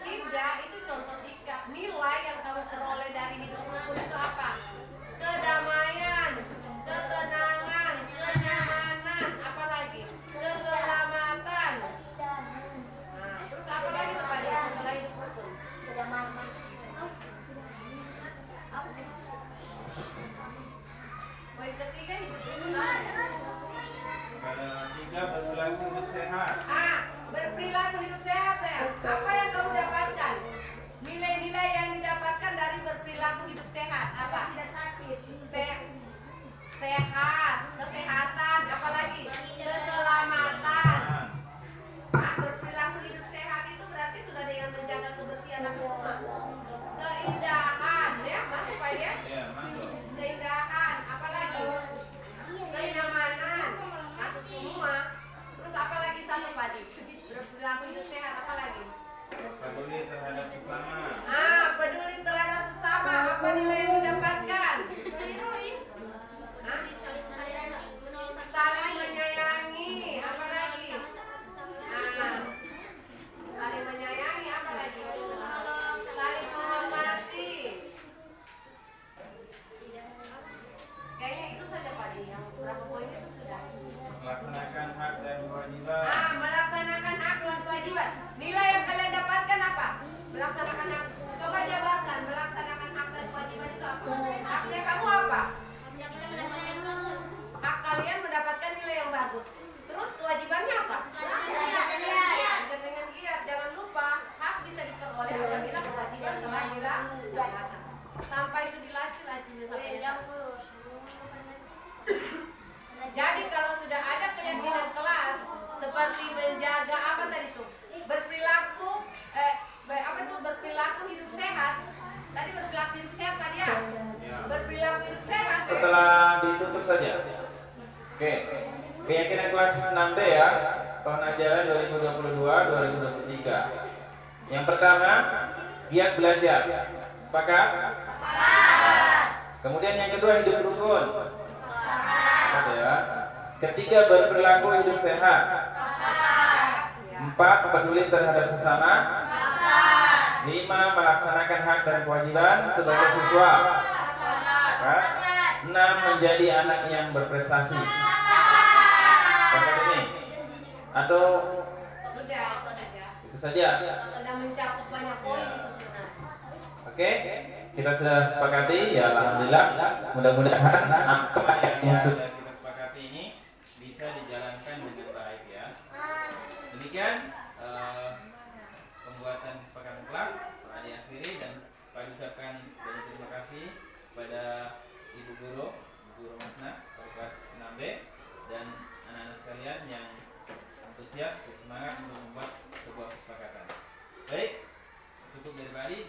Tidak, itu contoh sikap. Nilai yang kamu peroleh dari hidup rukun itu apa? Kedamaian, ketenangan, kenyamanan, apalagi keselamatan. Terus apa lagi tuh tadi setelah hidup rukun? Poin ketiga hidup rukun.
Tiga, berperilaku hidup sehat.
Berperilaku hidup sehat. Apa yang kamu dapatkan? Nilai-nilai yang didapatkan dari berperilaku hidup sehat apa? Tidak sakit. Sehat, kesehatan, apalagi keselamatan. Berperilaku hidup sehat itu berarti sudah dengan menjaga kebersihan apa semua. Keindahan, ya masuk Pak ya?
Ya, masuk.
Keindahan, apalagi kenyamanan, masuk semua. Terus apa lagi satu tadi? Berperilaku hidup sehat, apa lagi?
Peduli terhadap sesama.
Peduli terhadap sesama. Apa nilai yang didapatkan? Saling menyayangi, apa lagi? Saling menyayangi, apa lagi? Saling menghormati. Kayaknya itu saja Pak Di, yang berapa poin itu sudah.
Melaksanakan hak dan kewajiban.
Melaksanakan hak dan kewajiban. Nilai yang kalian dapatkan apa? Melaksanakan hak. Coba jabarkan, melaksanakan hak dan kewajiban itu apa? Haknya kamu apa? Hak kalian mendapatkan nilai yang bagus. Terus kewajibannya apa? Belajar dengan giat. Jangan lupa, hak bisa diperoleh apabila kewajiban telah dilaksanakan. Sampai itu dilatih sampai jadi kalau sudah ada keyakinan kelas seperti menjaga apa tadi tuh? Berperilaku berperilaku hidup sehat. Tadi berperilaku hidup sehat tadi ya? Berperilaku hidup sehat.
Setelah ditutup saja. Oke. Keyakinan kelas 6D ya. Tahun ajaran 2022-2023. Yang pertama, giat belajar. Sepakat? Kemudian yang kedua, hidup rukun. Ya. Ketiga, berperilaku hidup sehat. 4, peduli terhadap sesama. 5, melaksanakan hak dan kewajiban sebagai siswa. 6, menjadi anak yang berprestasi. Sepakat ini? Atau itu saja?
Sudah mencakup banyak poin itu sebenarnya.
Oke, kita sudah sepakati ya, alhamdulillah. Mudah-mudahan apa yang sudah
kita sepakati ini bisa dijalankan dengan baik ya. Demikian pembuatan kesepakatan kelas telah diakhiri dan kami ucapkan banyak terima kasih kepada Ibu Guru Masna dari kelas 6B dan anak-anak sekalian yang antusias dan semangat untuk membuat sebuah kesepakatan. Baik, cukup dari Bali.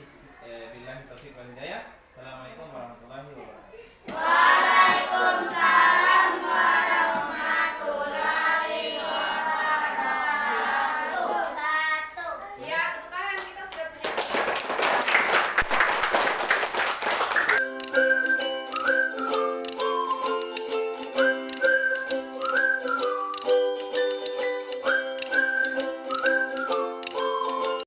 Billahi taufiq wal hidayah. Assalamualaikum warahmatullahi wabarakatuh.